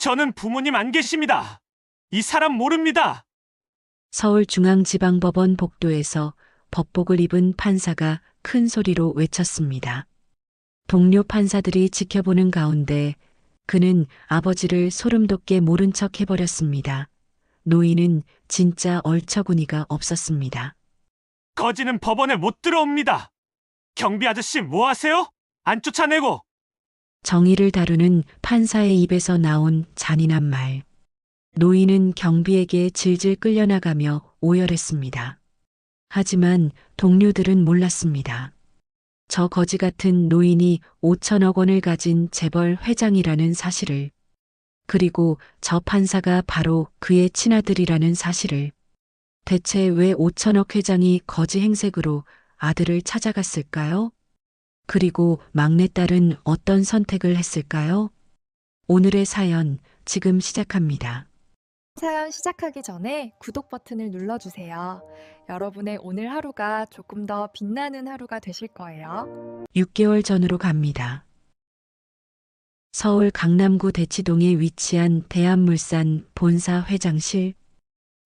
저는 부모님 안 계십니다. 이 사람 모릅니다. 서울중앙지방법원 복도에서 법복을 입은 판사가 큰 소리로 외쳤습니다. 동료 판사들이 지켜보는 가운데 그는 아버지를 소름 돋게 모른 척 해버렸습니다. 노인은 진짜 얼처구니가 없었습니다. 거지는 법원에 못 들어옵니다. 경비 아저씨 뭐 하세요? 안 쫓아내고. 정의를 다루는 판사의 입에서 나온 잔인한 말. 노인은 경비에게 질질 끌려나가며 오열했습니다. 하지만 동료들은 몰랐습니다. 저 거지 같은 노인이 5천억 원을 가진 재벌 회장이라는 사실을, 그리고 저 판사가 바로 그의 친아들이라는 사실을. 대체 왜 5천억 회장이 거지 행색으로 아들을 찾아갔을까요? 그리고 막내딸은 어떤 선택을 했을까요? 오늘의 사연 지금 시작합니다. 사연 시작하기 전에 구독 버튼을 눌러주세요. 여러분의 오늘 하루가 조금 더 빛나는 하루가 되실 거예요. 6개월 전으로 갑니다. 서울 강남구 대치동에 위치한 대한물산 본사 회장실.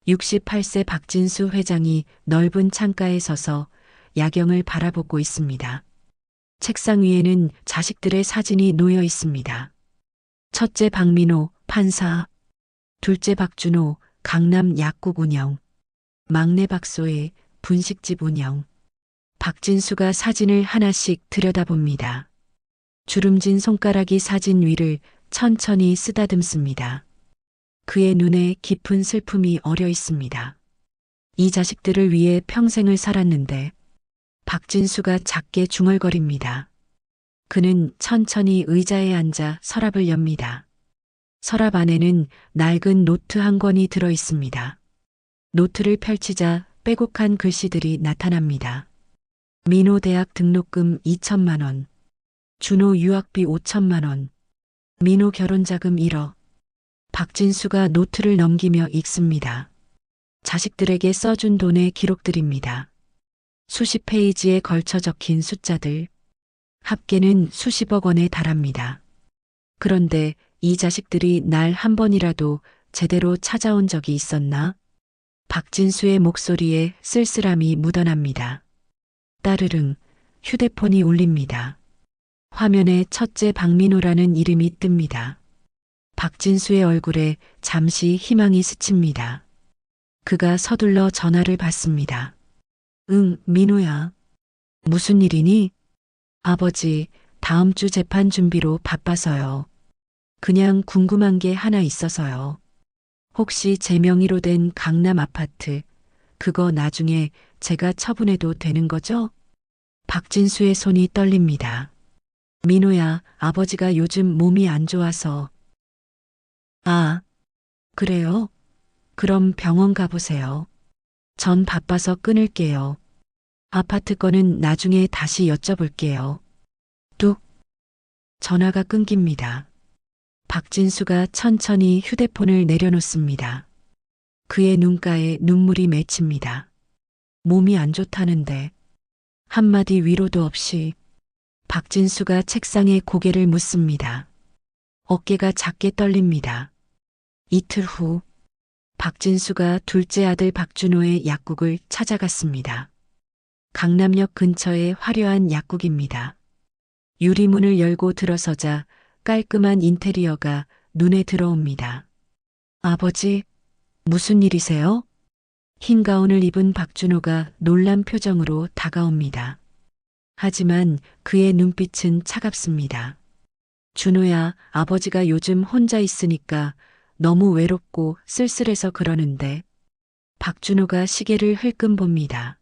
68세 박진수 회장이 넓은 창가에 서서 야경을 바라보고 있습니다. 책상 위에는 자식들의 사진이 놓여 있습니다. 첫째 박민호 판사, 둘째 박준호 강남 약국 운영, 막내 박소혜 분식집 운영. 박진수가 사진을 하나씩 들여다봅니다. 주름진 손가락이 사진 위를 천천히 쓰다듬습니다. 그의 눈에 깊은 슬픔이 어려 있습니다. 이 자식들을 위해 평생을 살았는데 박진수가 작게 중얼거립니다. 그는 천천히 의자에 앉아 서랍을 엽니다. 서랍 안에는 낡은 노트 한 권이 들어 있습니다. 노트를 펼치자 빼곡한 글씨들이 나타납니다. 민호 대학 등록금 2천만 원, 준호 유학비 5천만 원, 민호 결혼자금 1억. 박진수가 노트를 넘기며 읽습니다. 자식들에게 써준 돈의 기록들입니다. 수십 페이지에 걸쳐 적힌 숫자들. 합계는 수십억 원에 달합니다. 그런데 이 자식들이 날 한 번이라도 제대로 찾아온 적이 있었나? 박진수의 목소리에 쓸쓸함이 묻어납니다. 따르릉 휴대폰이 울립니다. 화면에 첫째 박민호라는 이름이 뜹니다. 박진수의 얼굴에 잠시 희망이 스칩니다. 그가 서둘러 전화를 받습니다. 응, 민호야. 무슨 일이니? 아버지, 다음 주 재판 준비로 바빠서요. 그냥 궁금한 게 하나 있어서요. 혹시 제 명의로 된 강남 아파트, 그거 나중에 제가 처분해도 되는 거죠? 박진수의 손이 떨립니다. 민호야, 아버지가 요즘 몸이 안 좋아서. 아, 그래요? 그럼 병원 가보세요. 전 바빠서 끊을게요. 아파트 거는 나중에 다시 여쭤볼게요. 뚝. 전화가 끊깁니다. 박진수가 천천히 휴대폰을 내려놓습니다. 그의 눈가에 눈물이 맺힙니다. 몸이 안 좋다는데 한마디 위로도 없이 박진수가 책상에 고개를 묻습니다. 어깨가 작게 떨립니다. 이틀 후 박진수가 둘째 아들 박준호의 약국을 찾아갔습니다. 강남역 근처의 화려한 약국입니다. 유리문을 열고 들어서자 깔끔한 인테리어가 눈에 들어옵니다. 아버지, 무슨 일이세요? 흰 가운을 입은 박준호가 놀란 표정으로 다가옵니다. 하지만 그의 눈빛은 차갑습니다. 준호야, 아버지가 요즘 혼자 있으니까 너무 외롭고 쓸쓸해서 그러는데. 박준호가 시계를 흘끔 봅니다.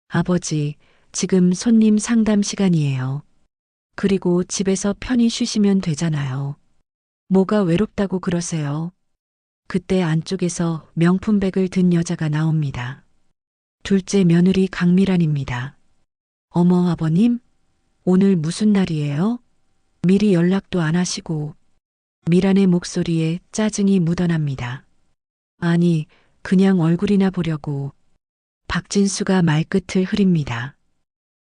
아버지, 지금 손님 상담 시간이에요. 그리고 집에서 편히 쉬시면 되잖아요. 뭐가 외롭다고 그러세요? 그때 안쪽에서 명품백을 든 여자가 나옵니다. 둘째 며느리 강미란입니다. 어머, 아버님? 오늘 무슨 날이에요? 미리 연락도 안 하시고. 미란의 목소리에 짜증이 묻어납니다. 아니, 그냥 얼굴이나 보려고. 박진수가 말끝을 흐립니다.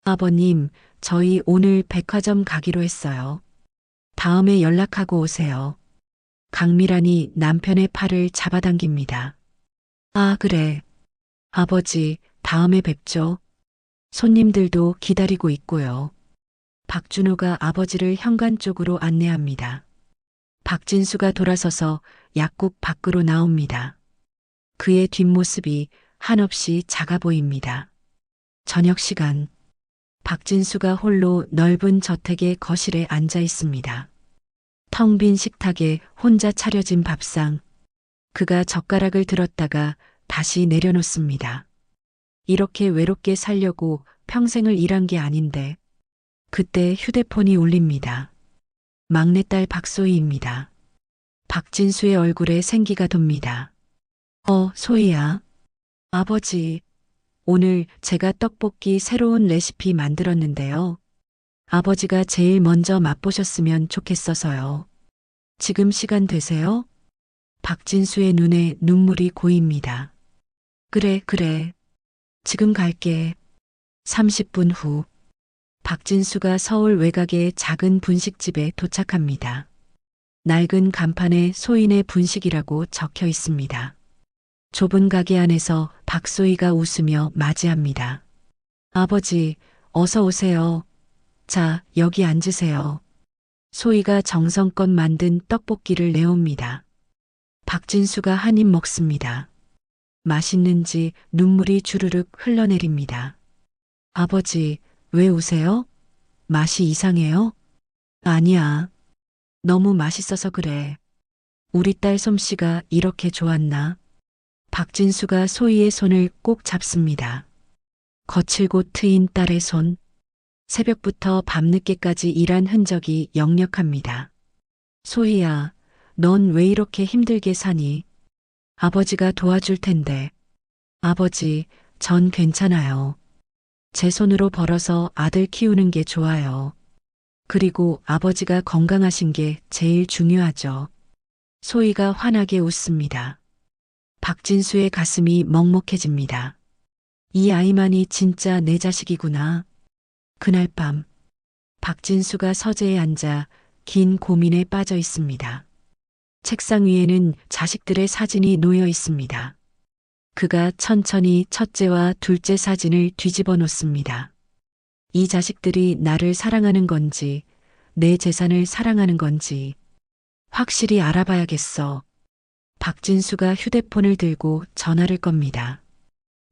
아버님, 저희 오늘 백화점 가기로 했어요. 다음에 연락하고 오세요. 강미란이 남편의 팔을 잡아당깁니다. 아, 그래. 아버지, 다음에 뵙죠. 손님들도 기다리고 있고요. 박준호가 아버지를 현관 쪽으로 안내합니다. 박진수가 돌아서서 약국 밖으로 나옵니다. 그의 뒷모습이 한없이 작아 보입니다. 저녁 시간, 박진수가 홀로 넓은 저택의 거실에 앉아 있습니다. 텅 빈 식탁에 혼자 차려진 밥상. 그가 젓가락을 들었다가 다시 내려놓습니다. 이렇게 외롭게 살려고 평생을 일한 게 아닌데. 그때 휴대폰이 울립니다. 막내딸 박소희입니다. 박진수의 얼굴에 생기가 돕니다. 소희야. 아버지, 오늘 제가 떡볶이 새로운 레시피 만들었는데요. 아버지가 제일 먼저 맛보셨으면 좋겠어서요. 지금 시간 되세요? 박진수의 눈에 눈물이 고입니다. 그래, 그래. 지금 갈게. 30분 후, 박진수가 서울 외곽의 작은 분식집에 도착합니다. 낡은 간판에 소인의 분식이라고 적혀 있습니다. 좁은 가게 안에서 박소희가 웃으며 맞이합니다. 아버지, 어서 오세요. 자, 여기 앉으세요. 소희가 정성껏 만든 떡볶이를 내옵니다. 박진수가 한 입 먹습니다. 맛있는지 눈물이 주르륵 흘러내립니다. 아버지, 왜 우세요? 맛이 이상해요? 아니야. 너무 맛있어서 그래. 우리 딸 솜씨가 이렇게 좋았나? 박진수가 소희의 손을 꼭 잡습니다. 거칠고 트인 딸의 손. 새벽부터 밤늦게까지 일한 흔적이 역력합니다. 소희야, 넌 왜 이렇게 힘들게 사니? 아버지가 도와줄 텐데. 아버지, 전 괜찮아요. 제 손으로 벌어서 아들 키우는 게 좋아요. 그리고 아버지가 건강하신 게 제일 중요하죠. 소희가 환하게 웃습니다. 박진수의 가슴이 먹먹해집니다. 이 아이만이 진짜 내 자식이구나. 그날 밤, 박진수가 서재에 앉아 긴 고민에 빠져 있습니다. 책상 위에는 자식들의 사진이 놓여 있습니다. 그가 천천히 첫째와 둘째 사진을 뒤집어 놓습니다. 이 자식들이 나를 사랑하는 건지, 내 재산을 사랑하는 건지, 확실히 알아봐야겠어. 박진수가 휴대폰을 들고 전화를 겁니다.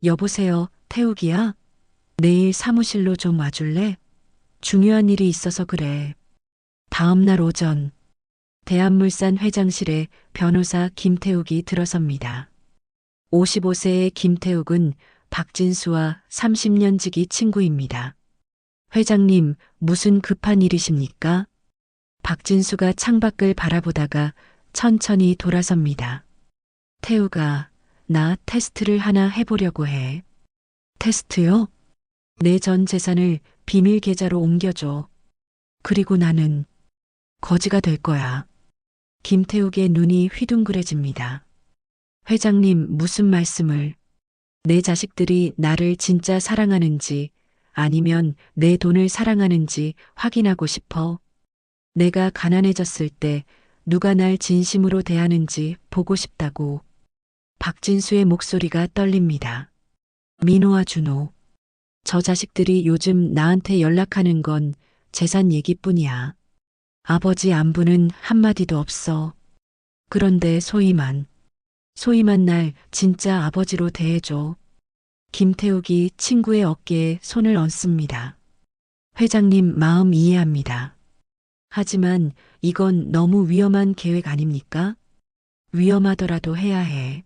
여보세요, 태욱이야? 내일 사무실로 좀 와줄래? 중요한 일이 있어서 그래. 다음 날 오전, 대한물산 회장실에 변호사 김태욱이 들어섭니다. 55세의 김태욱은 박진수와 30년 지기 친구입니다. 회장님, 무슨 급한 일이십니까? 박진수가 창밖을 바라보다가 천천히 돌아섭니다. 태우가, 나 테스트를 하나 해보려고 해. 테스트요? 내 전 재산을 비밀 계좌로 옮겨줘. 그리고 나는 거지가 될 거야. 김태욱의 눈이 휘둥그레집니다. 회장님, 무슨 말씀을? 내 자식들이 나를 진짜 사랑하는지 아니면 내 돈을 사랑하는지 확인하고 싶어. 내가 가난해졌을 때 누가 날 진심으로 대하는지 보고 싶다고. 박진수의 목소리가 떨립니다. 민호와 준호. 저 자식들이 요즘 나한테 연락하는 건 재산 얘기뿐이야. 아버지 안부는 한마디도 없어. 그런데 소희만 날 진짜 아버지로 대해줘. 김태욱이 친구의 어깨에 손을 얹습니다. 회장님 마음 이해합니다. 하지만 이건 너무 위험한 계획 아닙니까? 위험하더라도 해야 해.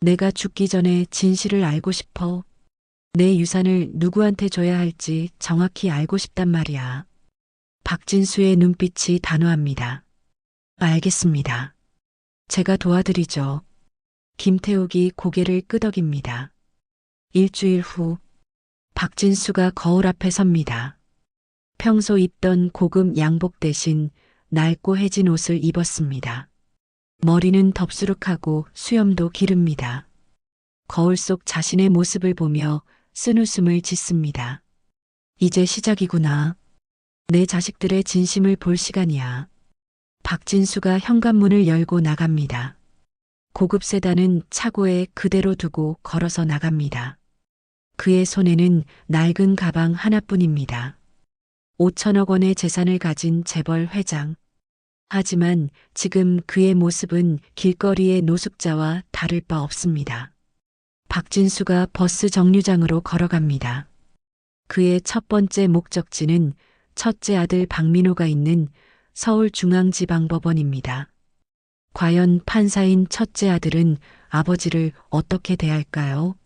내가 죽기 전에 진실을 알고 싶어. 내 유산을 누구한테 줘야 할지 정확히 알고 싶단 말이야. 박진수의 눈빛이 단호합니다. 알겠습니다. 제가 도와드리죠. 김태욱이 고개를 끄덕입니다. 일주일 후, 박진수가 거울 앞에 섭니다. 평소 입던 고급 양복 대신 낡고 해진 옷을 입었습니다. 머리는 덥수룩하고 수염도 기릅니다. 거울 속 자신의 모습을 보며 쓴웃음을 짓습니다. 이제 시작이구나. 내 자식들의 진심을 볼 시간이야. 박진수가 현관문을 열고 나갑니다. 고급 세단은 차고에 그대로 두고 걸어서 나갑니다. 그의 손에는 낡은 가방 하나뿐입니다. 5천억 원의 재산을 가진 재벌 회장. 하지만 지금 그의 모습은 길거리의 노숙자와 다를 바 없습니다. 박진수가 버스 정류장으로 걸어갑니다. 그의 첫 번째 목적지는 첫째 아들 박민호가 있는 서울중앙지방법원입니다. 과연 판사인 첫째 아들은 아버지를 어떻게 대할까요?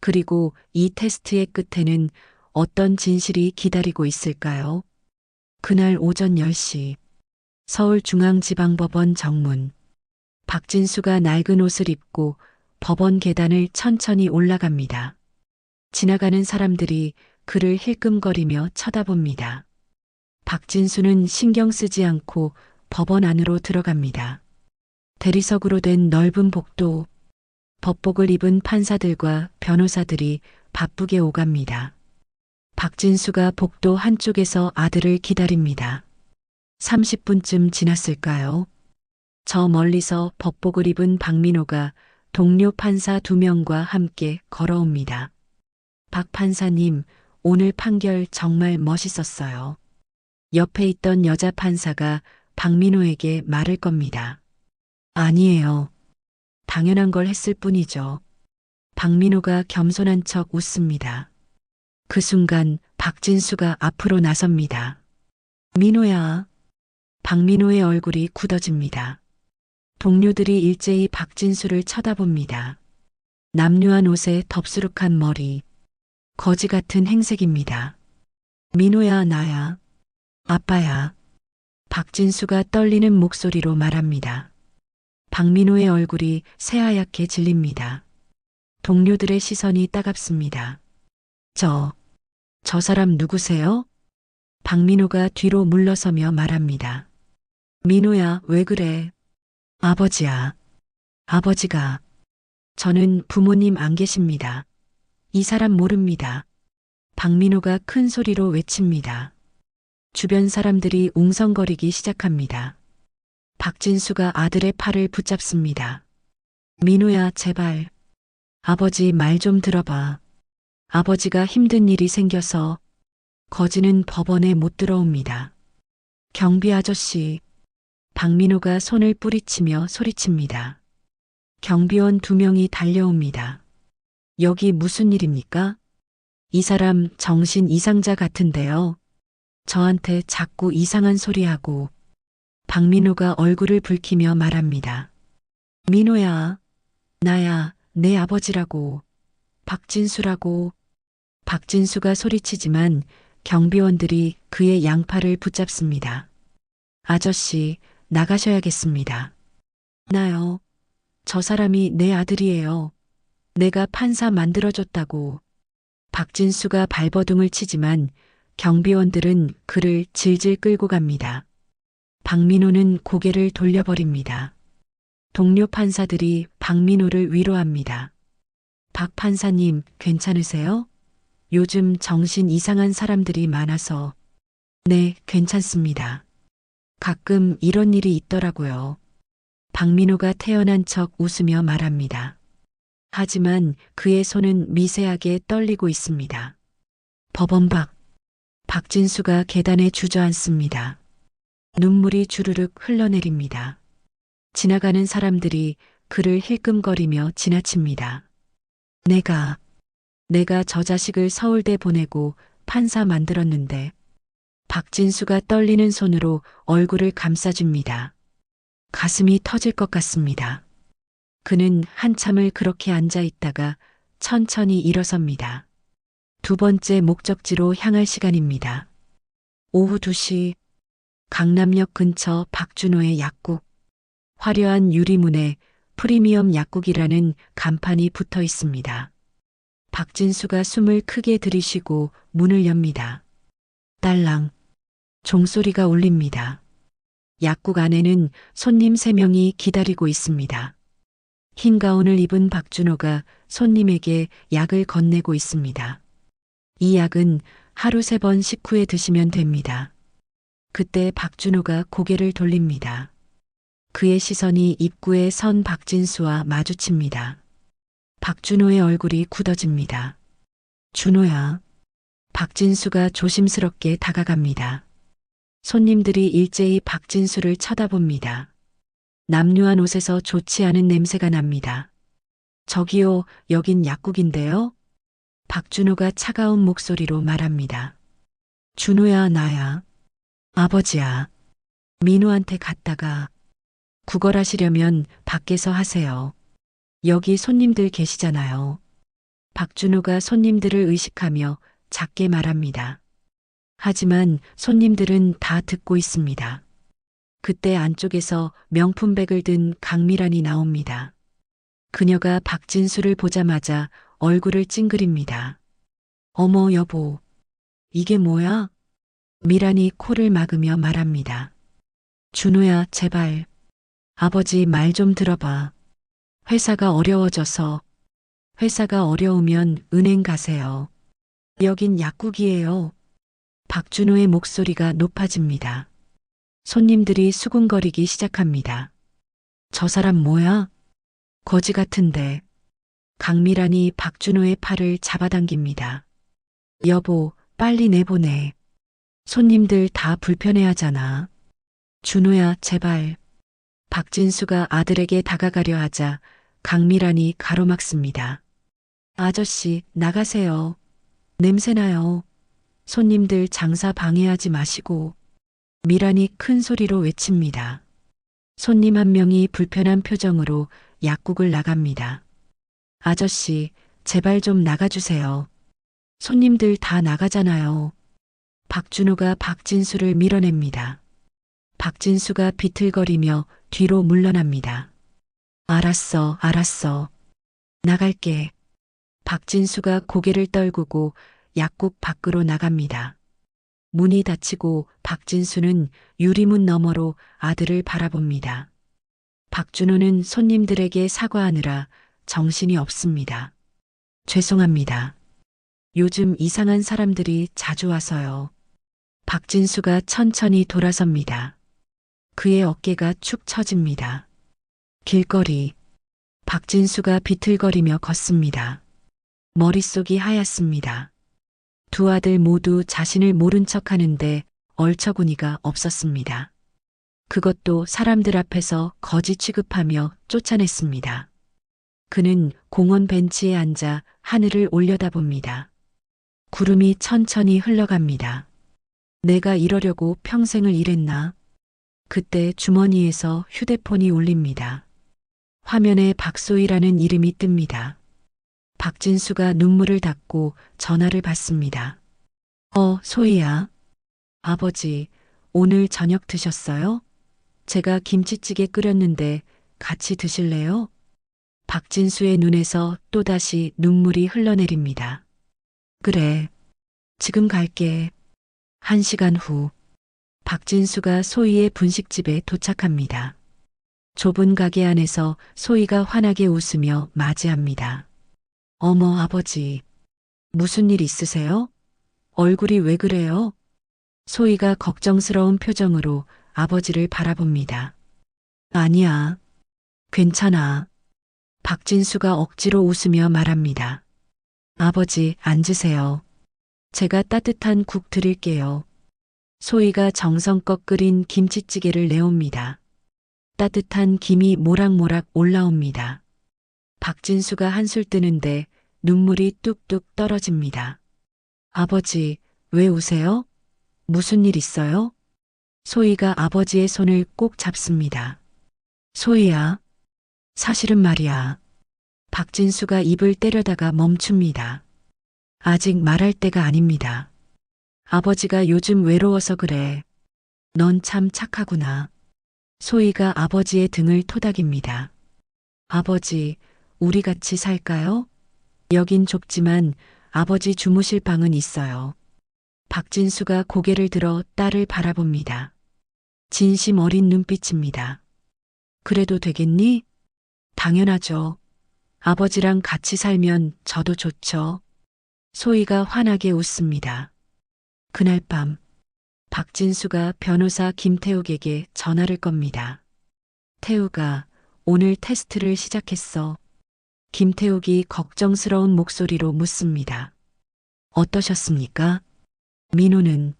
그리고 이 테스트의 끝에는 어떤 진실이 기다리고 있을까요? 그날 오전 10시 서울중앙지방법원 정문. 박진수가 낡은 옷을 입고 법원 계단을 천천히 올라갑니다. 지나가는 사람들이 그를 힐끔거리며 쳐다봅니다. 박진수는 신경 쓰지 않고 법원 안으로 들어갑니다. 대리석으로 된 넓은 복도, 법복을 입은 판사들과 변호사들이 바쁘게 오갑니다. 박진수가 복도 한쪽에서 아들을 기다립니다. 30분쯤 지났을까요? 저 멀리서 법복을 입은 박민호가 동료 판사 2명과 함께 걸어옵니다. 박 판사님, 오늘 판결 정말 멋있었어요. 옆에 있던 여자 판사가 박민호에게 말을 겁니다. 아니에요. 당연한 걸 했을 뿐이죠. 박민호가 겸손한 척 웃습니다. 그 순간 박진수가 앞으로 나섭니다. 민호야. 박민호의 얼굴이 굳어집니다. 동료들이 일제히 박진수를 쳐다봅니다. 남루한 옷에 덥수룩한 머리, 거지 같은 행색입니다. 민호야, 나야. 아빠야. 박진수가 떨리는 목소리로 말합니다. 박민호의 얼굴이 새하얗게 질립니다. 동료들의 시선이 따갑습니다. 저 사람 누구세요? 박민호가 뒤로 물러서며 말합니다. 민호야, 왜 그래? 아버지야. 아버지가. 저는 부모님 안 계십니다. 이 사람 모릅니다. 박민호가 큰 소리로 외칩니다. 주변 사람들이 웅성거리기 시작합니다. 박진수가 아들의 팔을 붙잡습니다. 민호야, 제발. 아버지 말 좀 들어봐. 아버지가 힘든 일이 생겨서 거지는 법원에 못 들어옵니다. 경비 아저씨. 박민호가 손을 뿌리치며 소리칩니다. 경비원 2명이 달려옵니다. 여기 무슨 일입니까? 이 사람 정신 이상자 같은데요. 저한테 자꾸 이상한 소리하고. 박민호가 얼굴을 붉히며 말합니다. 민호야, 나야, 내 아버지라고. 박진수라고. 박진수가 소리치지만 경비원들이 그의 양팔을 붙잡습니다. 아저씨, 나가셔야겠습니다. 나요. 저 사람이 내 아들이에요. 내가 판사 만들어줬다고. 박진수가 발버둥을 치지만 경비원들은 그를 질질 끌고 갑니다. 박민호는 고개를 돌려버립니다. 동료 판사들이 박민호를 위로합니다. 박 판사님, 괜찮으세요? 요즘 정신 이상한 사람들이 많아서. 네, 괜찮습니다. 가끔 이런 일이 있더라고요. 박민호가 태연한 척 웃으며 말합니다. 하지만 그의 손은 미세하게 떨리고 있습니다. 법원 밖. 박진수가 계단에 주저앉습니다. 눈물이 주르륵 흘러내립니다. 지나가는 사람들이 그를 힐끔거리며 지나칩니다. 내가 저 자식을 서울대 보내고 판사 만들었는데. 박진수가 떨리는 손으로 얼굴을 감싸줍니다. 가슴이 터질 것 같습니다. 그는 한참을 그렇게 앉아 있다가 천천히 일어섭니다. 2번째 목적지로 향할 시간입니다. 오후 2시 강남역 근처 박준호의 약국. 화려한 유리문에 프리미엄 약국이라는 간판이 붙어 있습니다. 박진수가 숨을 크게 들이쉬고 문을 엽니다. 딸랑. 종소리가 울립니다. 약국 안에는 손님 3명이 기다리고 있습니다. 흰 가운을 입은 박준호가 손님에게 약을 건네고 있습니다. 이 약은 하루 3번 식후에 드시면 됩니다. 그때 박준호가 고개를 돌립니다. 그의 시선이 입구에 선 박진수와 마주칩니다. 박준호의 얼굴이 굳어집니다. 준호야. 박진수가 조심스럽게 다가갑니다. 손님들이 일제히 박진수를 쳐다봅니다. 남루한 옷에서 좋지 않은 냄새가 납니다. 저기요, 여긴 약국인데요? 박준호가 차가운 목소리로 말합니다. 준호야, 나야. 아버지야. 민호한테 갔다가 구걸하시려면 밖에서 하세요. 여기 손님들 계시잖아요. 박준호가 손님들을 의식하며 작게 말합니다. 하지만 손님들은 다 듣고 있습니다. 그때 안쪽에서 명품백을 든 강미란이 나옵니다. 그녀가 박진수를 보자마자 얼굴을 찡그립니다. 어머 여보, 이게 뭐야? 미란이 코를 막으며 말합니다. 준호야, 제발. 아버지 말 좀 들어봐. 회사가 어려워져서. 회사가 어려우면 은행 가세요. 여긴 약국이에요. 박준호의 목소리가 높아집니다. 손님들이 수군거리기 시작합니다. 저 사람 뭐야? 거지 같은데. 강미란이 박준호의 팔을 잡아당깁니다. 여보, 빨리 내보내. 손님들 다 불편해하잖아. 준호야, 제발. 박진수가 아들에게 다가가려 하자 강미란이 가로막습니다. 아저씨, 나가세요. 냄새나요. 손님들 장사 방해하지 마시고. 미란이 큰 소리로 외칩니다. 손님 한 명이 불편한 표정으로 약국을 나갑니다. 아저씨, 제발 좀 나가주세요. 손님들 다 나가잖아요. 박준호가 박진수를 밀어냅니다. 박진수가 비틀거리며 뒤로 물러납니다. 알았어, 알았어. 나갈게. 박진수가 고개를 떨구고 약국 밖으로 나갑니다. 문이 닫히고 박진수는 유리문 너머로 아들을 바라봅니다. 박준호는 손님들에게 사과하느라 정신이 없습니다. 죄송합니다. 요즘 이상한 사람들이 자주 와서요. 박진수가 천천히 돌아섭니다. 그의 어깨가 축 처집니다. 길거리. 박진수가 비틀거리며 걷습니다. 머릿속이 하얗습니다. 두 아들 모두 자신을 모른 척 하는데 얼처구니가 없었습니다. 그것도 사람들 앞에서 거지 취급하며 쫓아냈습니다. 그는 공원 벤치에 앉아 하늘을 올려다봅니다. 구름이 천천히 흘러갑니다. 내가 이러려고 평생을 일했나? 그때 주머니에서 휴대폰이 울립니다. 화면에 박소희라는 이름이 뜹니다. 박진수가 눈물을 닦고 전화를 받습니다. 소희야. 아버지, 오늘 저녁 드셨어요? 제가 김치찌개 끓였는데 같이 드실래요? 박진수의 눈에서 또다시 눈물이 흘러내립니다. 그래. 지금 갈게. 1시간 후. 박진수가 소희의 분식집에 도착합니다. 좁은 가게 안에서 소희가 환하게 웃으며 맞이합니다. 어머, 아버지. 무슨 일 있으세요? 얼굴이 왜 그래요? 소희가 걱정스러운 표정으로 아버지를 바라봅니다. 아니야. 괜찮아. 박진수가 억지로 웃으며 말합니다. 아버지, 앉으세요. 제가 따뜻한 국 드릴게요. 소희가 정성껏 끓인 김치찌개를 내옵니다. 따뜻한 김이 모락모락 올라옵니다. 박진수가 한술 뜨는데 눈물이 뚝뚝 떨어집니다. 아버지, 왜 우세요? 무슨 일 있어요? 소희가 아버지의 손을 꼭 잡습니다. 소희야, 사실은 말이야. 박진수가 입을 때려다가 멈춥니다. 아직 말할 때가 아닙니다. 아버지가 요즘 외로워서 그래. 넌 참 착하구나. 소희가 아버지의 등을 토닥입니다. 아버지, 우리 같이 살까요? 여긴 좁지만 아버지 주무실 방은 있어요. 박진수가 고개를 들어 딸을 바라봅니다. 진심 어린 눈빛입니다. 그래도 되겠니? 당연하죠. 아버지랑 같이 살면 저도 좋죠. 소희가 환하게 웃습니다. 그날 밤 박진수가 변호사 김태욱에게 전화를 겁니다. 태욱아, 오늘 테스트를 시작했어. 김태욱이 걱정스러운 목소리로 묻습니다. 어떠셨습니까? 민호는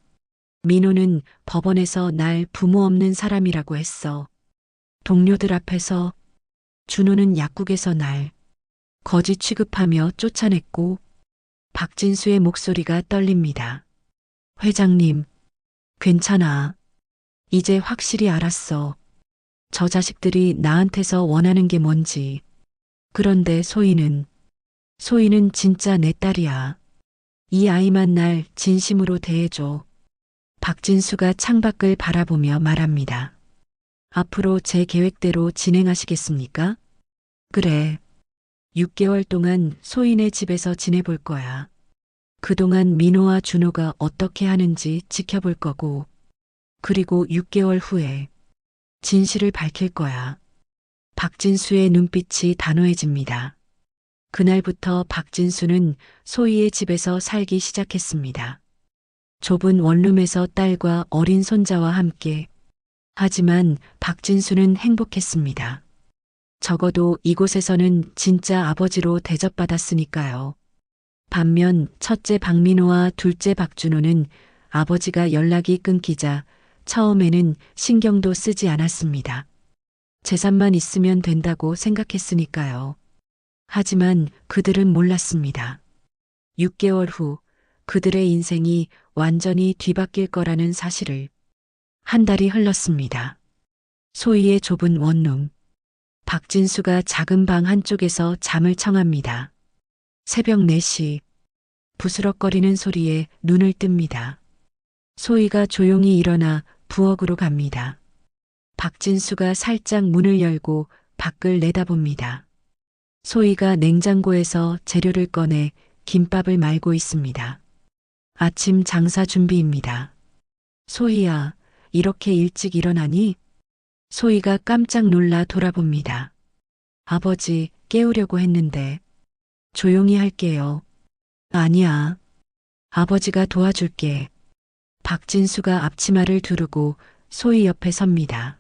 법원에서 날 부모 없는 사람이라고 했어. 동료들 앞에서. 준호는 약국에서 날 거지 취급하며 쫓아냈고. 박진수의 목소리가 떨립니다. 회장님, 괜찮아. 이제 확실히 알았어. 저 자식들이 나한테서 원하는 게 뭔지. 그런데 소희는 진짜 내 딸이야. 이 아이만 날 진심으로 대해줘. 박진수가 창밖을 바라보며 말합니다. 앞으로 제 계획대로 진행하시겠습니까? 그래. 6개월 동안 소희네 집에서 지내볼 거야. 그동안 민호와 준호가 어떻게 하는지 지켜볼 거고, 그리고 6개월 후에 진실을 밝힐 거야. 박진수의 눈빛이 단호해집니다. 그날부터 박진수는 소희의 집에서 살기 시작했습니다. 좁은 원룸에서 딸과 어린 손자와 함께. 하지만 박진수는 행복했습니다. 적어도 이곳에서는 진짜 아버지로 대접받았으니까요. 반면 첫째 박민호와 둘째 박준호는 아버지가 연락이 끊기자 처음에는 신경도 쓰지 않았습니다. 재산만 있으면 된다고 생각했으니까요. 하지만 그들은 몰랐습니다. 6개월 후 그들의 인생이 완전히 뒤바뀔 거라는 사실을. 한 달이 흘렀습니다. 소희의 좁은 원룸. 박진수가 작은 방 한쪽에서 잠을 청합니다. 새벽 4시. 부스럭거리는 소리에 눈을 뜹니다. 소희가 조용히 일어나 부엌으로 갑니다. 박진수가 살짝 문을 열고 밖을 내다봅니다. 소희가 냉장고에서 재료를 꺼내 김밥을 말고 있습니다. 아침 장사 준비입니다. 소희야, 이렇게 일찍 일어나니? 소희가 깜짝 놀라 돌아봅니다. 아버지, 깨우려고 했는데. 조용히 할게요. 아니야. 아버지가 도와줄게. 박진수가 앞치마를 두르고 소희 옆에 섭니다.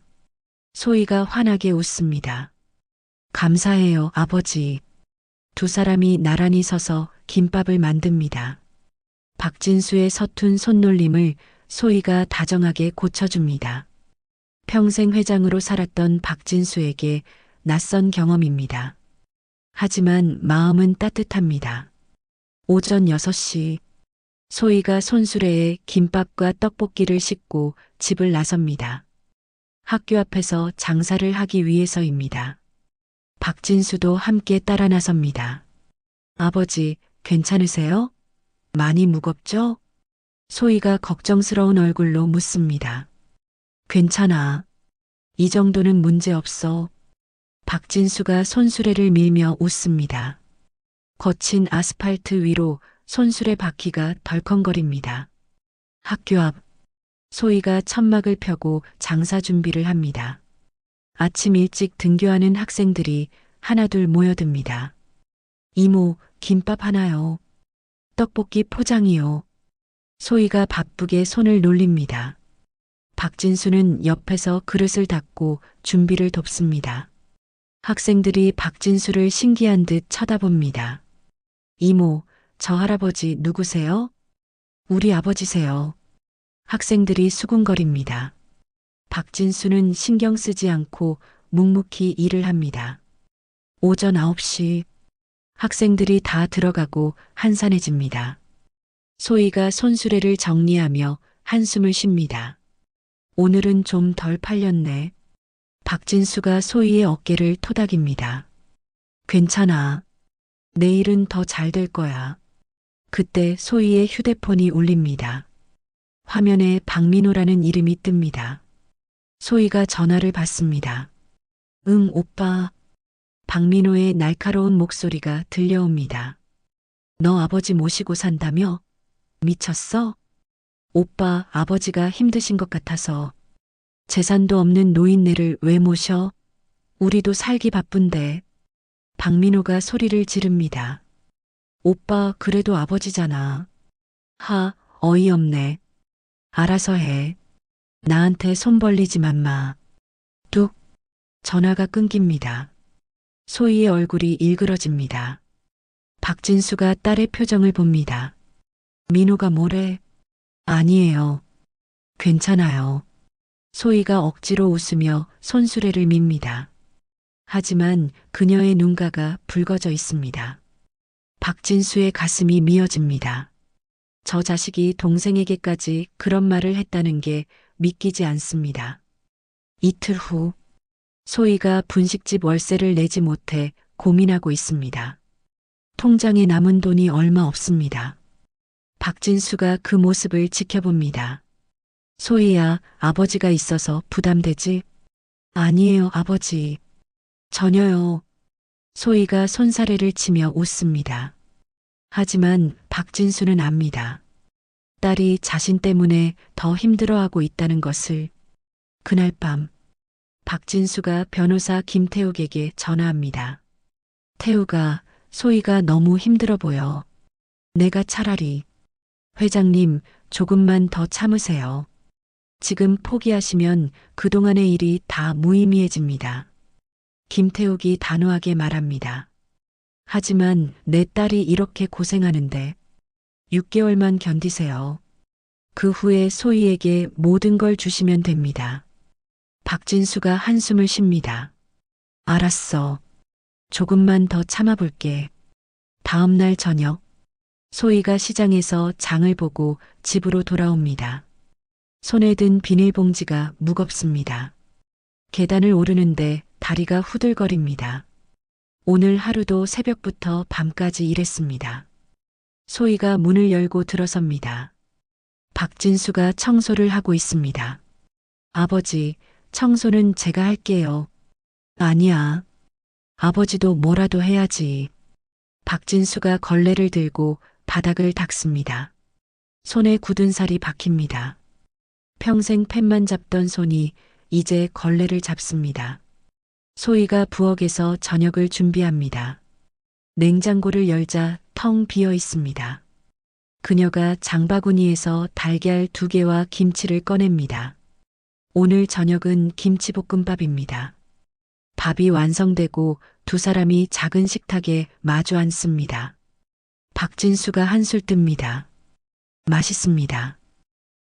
소희가 환하게 웃습니다. 감사해요, 아버지. 두 사람이 나란히 서서 김밥을 만듭니다. 박진수의 서툰 손놀림을 소희가 다정하게 고쳐줍니다. 평생 회장으로 살았던 박진수에게 낯선 경험입니다. 하지만 마음은 따뜻합니다. 오전 6시. 소희가 손수레에 김밥과 떡볶이를 싣고 집을 나섭니다. 학교 앞에서 장사를 하기 위해서입니다. 박진수도 함께 따라 나섭니다. 아버지, 괜찮으세요? 많이 무겁죠? 소희가 걱정스러운 얼굴로 묻습니다. 괜찮아. 이 정도는 문제 없어. 박진수가 손수레를 밀며 웃습니다. 거친 아스팔트 위로 손수레 바퀴가 덜컹거립니다. 학교 앞. 소희가 천막을 펴고 장사 준비를 합니다. 아침 일찍 등교하는 학생들이 하나둘 모여듭니다. 이모, 김밥 하나요. 떡볶이 포장이요. 소희가 바쁘게 손을 놀립니다. 박진수는 옆에서 그릇을 닦고 준비를 돕습니다. 학생들이 박진수를 신기한 듯 쳐다봅니다. 이모, 저 할아버지 누구세요? 우리 아버지세요. 학생들이 수군거립니다. 박진수는 신경 쓰지 않고 묵묵히 일을 합니다. 오전 9시. 학생들이 다 들어가고 한산해집니다. 소희가 손수레를 정리하며 한숨을 쉽니다. 오늘은 좀 덜 팔렸네. 박진수가 소희의 어깨를 토닥입니다. 괜찮아. 내일은 더 잘 될 거야. 그때 소희의 휴대폰이 울립니다. 화면에 박민호라는 이름이 뜹니다. 소희가 전화를 받습니다. 응, 오빠. 박민호의 날카로운 목소리가 들려옵니다. 너 아버지 모시고 산다며? 미쳤어? 오빠, 아버지가 힘드신 것 같아서. 재산도 없는 노인네를 왜 모셔? 우리도 살기 바쁜데. 박민호가 소리를 지릅니다. 오빠, 그래도 아버지잖아. 하, 어이없네. 알아서 해. 나한테 손 벌리지만 마. 뚝. 전화가 끊깁니다. 소희의 얼굴이 일그러집니다. 박진수가 딸의 표정을 봅니다. 민호가 뭐래? 아니에요. 괜찮아요. 소희가 억지로 웃으며 손수레를 밉니다. 하지만 그녀의 눈가가 붉어져 있습니다. 박진수의 가슴이 미어집니다. 저 자식이 동생에게까지 그런 말을 했다는 게 믿기지 않습니다. 이틀 후, 소희가 분식집 월세를 내지 못해 고민하고 있습니다. 통장에 남은 돈이 얼마 없습니다. 박진수가 그 모습을 지켜봅니다. 소희야, 아버지가 있어서 부담되지? 아니에요, 아버지. 전혀요. 소희가 손사래를 치며 웃습니다. 하지만 박진수는 압니다. 딸이 자신 때문에 더 힘들어하고 있다는 것을. 그날 밤, 박진수가 변호사 김태욱에게 전화합니다. 태욱아, 소희가 너무 힘들어 보여. 내가 차라리. 회장님, 조금만 더 참으세요. 지금 포기하시면 그동안의 일이 다 무의미해집니다. 김태욱이 단호하게 말합니다. 하지만 내 딸이 이렇게 고생하는데 6개월만 견디세요. 그 후에 소희에게 모든 걸 주시면 됩니다. 박진수가 한숨을 쉽니다. 알았어. 조금만 더 참아볼게. 다음 날 저녁, 소희가 시장에서 장을 보고 집으로 돌아옵니다. 손에 든 비닐봉지가 무겁습니다. 계단을 오르는데 다리가 후들거립니다. 오늘 하루도 새벽부터 밤까지 일했습니다. 소희가 문을 열고 들어섭니다. 박진수가 청소를 하고 있습니다. 아버지, 청소는 제가 할게요. 아니야. 아버지도 뭐라도 해야지. 박진수가 걸레를 들고 바닥을 닦습니다. 손에 굳은 살이 박힙니다. 평생 펜만 잡던 손이 이제 걸레를 잡습니다. 소희가 부엌에서 저녁을 준비합니다. 냉장고를 열자 텅 비어 있습니다. 그녀가 장바구니에서 달걀 2개와 김치를 꺼냅니다. 오늘 저녁은 김치볶음밥입니다. 밥이 완성되고 두 사람이 작은 식탁에 마주 앉습니다. 박진수가 한술 뜹니다. 맛있습니다.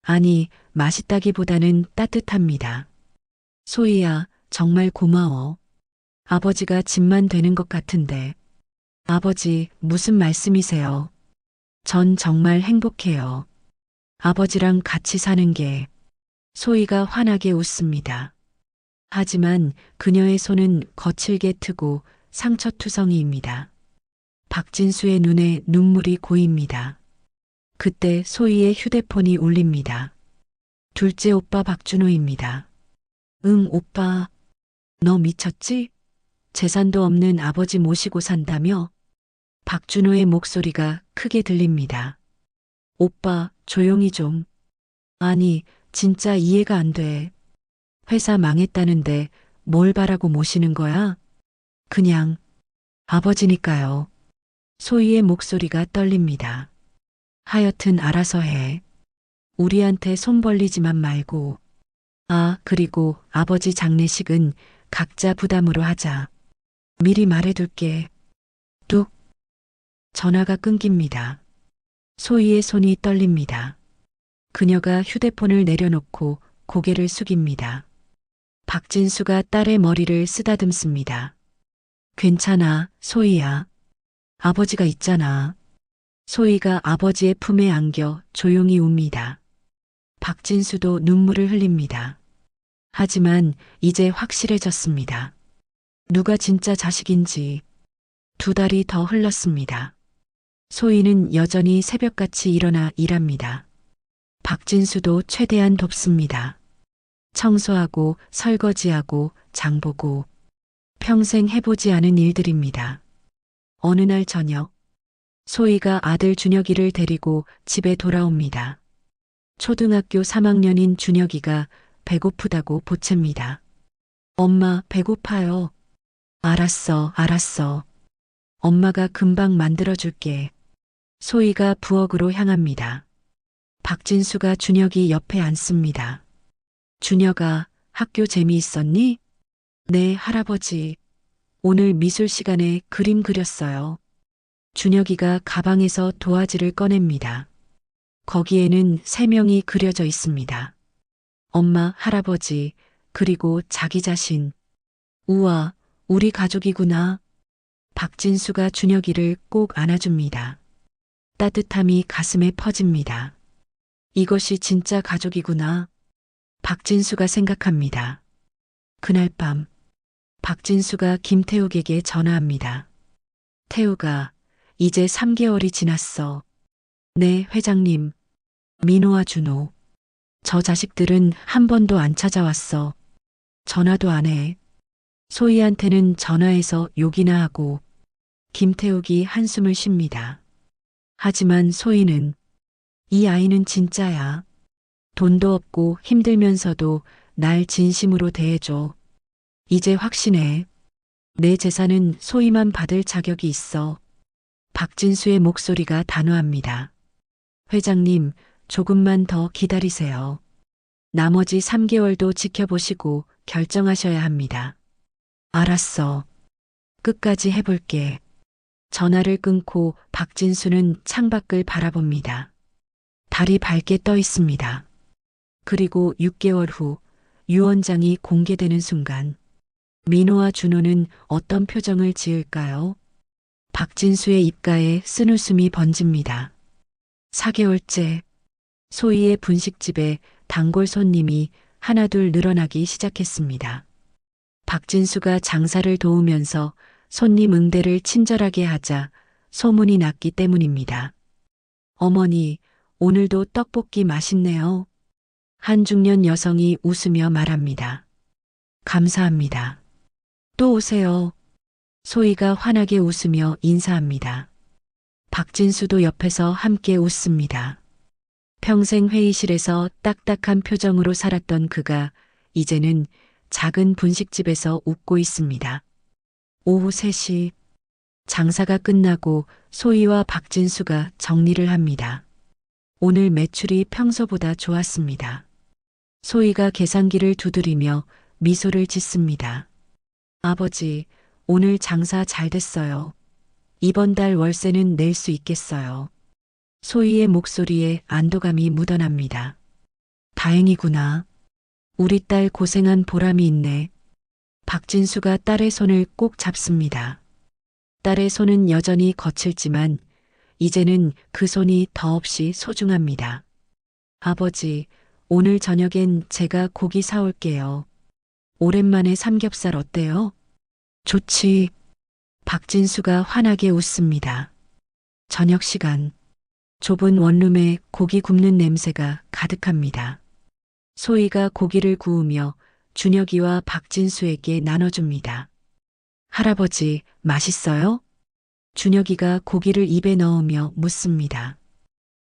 아니, 맛있다기보다는 따뜻합니다. 소희야, 정말 고마워. 아버지가 집만 되는 것 같은데. 아버지, 무슨 말씀이세요? 전 정말 행복해요. 아버지랑 같이 사는 게. 소희가 환하게 웃습니다. 하지만 그녀의 손은 거칠게 트고 상처투성이입니다. 박진수의 눈에 눈물이 고입니다. 그때 소희의 휴대폰이 울립니다. 둘째 오빠 박준호입니다. 응, 오빠. 너 미쳤지? 재산도 없는 아버지 모시고 산다며? 박준호의 목소리가 크게 들립니다. 오빠, 조용히 좀. 아니, 진짜 이해가 안 돼. 회사 망했다는데 뭘 바라고 모시는 거야? 그냥 아버지니까요. 소희의 목소리가 떨립니다. 하여튼 알아서 해. 우리한테 손 벌리지만 말고. 아, 그리고 아버지 장례식은 각자 부담으로 하자. 미리 말해둘게. 뚝. 전화가 끊깁니다. 소희의 손이 떨립니다. 그녀가 휴대폰을 내려놓고 고개를 숙입니다. 박진수가 딸의 머리를 쓰다듬습니다. 괜찮아, 소희야. 아버지가 있잖아. 소희가 아버지의 품에 안겨 조용히 웁니다. 박진수도 눈물을 흘립니다. 하지만 이제 확실해졌습니다. 누가 진짜 자식인지. 2달이 더 흘렀습니다. 소희는 여전히 새벽같이 일어나 일합니다. 박진수도 최대한 돕습니다. 청소하고 설거지하고 장보고 평생 해보지 않은 일들입니다. 어느 날 저녁, 소희가 아들 준혁이를 데리고 집에 돌아옵니다. 초등학교 3학년인 준혁이가 배고프다고 보챕니다. 엄마, 배고파요. 알았어, 알았어. 엄마가 금방 만들어줄게. 소희가 부엌으로 향합니다. 박진수가 준혁이 옆에 앉습니다. 준혁아, 학교 재미있었니? 네, 할아버지. 오늘 미술 시간에 그림 그렸어요. 준혁이가 가방에서 도화지를 꺼냅니다. 거기에는 3명이 그려져 있습니다. 엄마, 할아버지, 그리고 자기 자신. 우와, 우리 가족이구나. 박진수가 준혁이를 꼭 안아줍니다. 따뜻함이 가슴에 퍼집니다. 이것이 진짜 가족이구나. 박진수가 생각합니다. 그날 밤, 박진수가 김태욱에게 전화합니다. 태욱아, 이제 3개월이 지났어. 네, 회장님. 민호와 준호. 저 자식들은 한 번도 안 찾아왔어. 전화도 안 해. 소희한테는 전화해서 욕이나 하고. 김태욱이 한숨을 쉽니다. 하지만 소희는 이 아이는 진짜야. 돈도 없고 힘들면서도 날 진심으로 대해줘. 이제 확신해. 내 재산은 소희만 받을 자격이 있어. 박진수의 목소리가 단호합니다. 회장님, 조금만 더 기다리세요. 나머지 3개월도 지켜보시고 결정하셔야 합니다. 알았어. 끝까지 해볼게. 전화를 끊고 박진수는 창밖을 바라봅니다. 달이 밝게 떠 있습니다. 그리고 6개월 후 유언장이 공개되는 순간 민호와 준호는 어떤 표정을 지을까요? 박진수의 입가에 쓴웃음이 번집니다. 4개월째 소희의 분식집에 단골 손님이 하나둘 늘어나기 시작했습니다. 박진수가 장사를 도우면서 손님 응대를 친절하게 하자 소문이 났기 때문입니다. 어머니, 오늘도 떡볶이 맛있네요. 한 중년 여성이 웃으며 말합니다. 감사합니다. 또 오세요. 소희가 환하게 웃으며 인사합니다. 박진수도 옆에서 함께 웃습니다. 평생 회의실에서 딱딱한 표정으로 살았던 그가 이제는 작은 분식집에서 웃고 있습니다. 오후 3시 장사가 끝나고 소희와 박진수가 정리를 합니다. 오늘 매출이 평소보다 좋았습니다. 소희가 계산기를 두드리며 미소를 짓습니다. 아버지, 오늘 장사 잘 됐어요. 이번 달 월세는 낼 수 있겠어요. 소희의 목소리에 안도감이 묻어납니다. 다행이구나. 우리 딸 고생한 보람이 있네. 박진수가 딸의 손을 꼭 잡습니다. 딸의 손은 여전히 거칠지만 이제는 그 손이 더없이 소중합니다. 아버지, 오늘 저녁엔 제가 고기 사올게요. 오랜만에 삼겹살 어때요? 좋지. 박진수가 환하게 웃습니다. 저녁 시간. 좁은 원룸에 고기 굽는 냄새가 가득합니다. 소희가 고기를 구우며 준혁이와 박진수에게 나눠줍니다. 할아버지, 맛있어요? 준혁이가 고기를 입에 넣으며 묻습니다.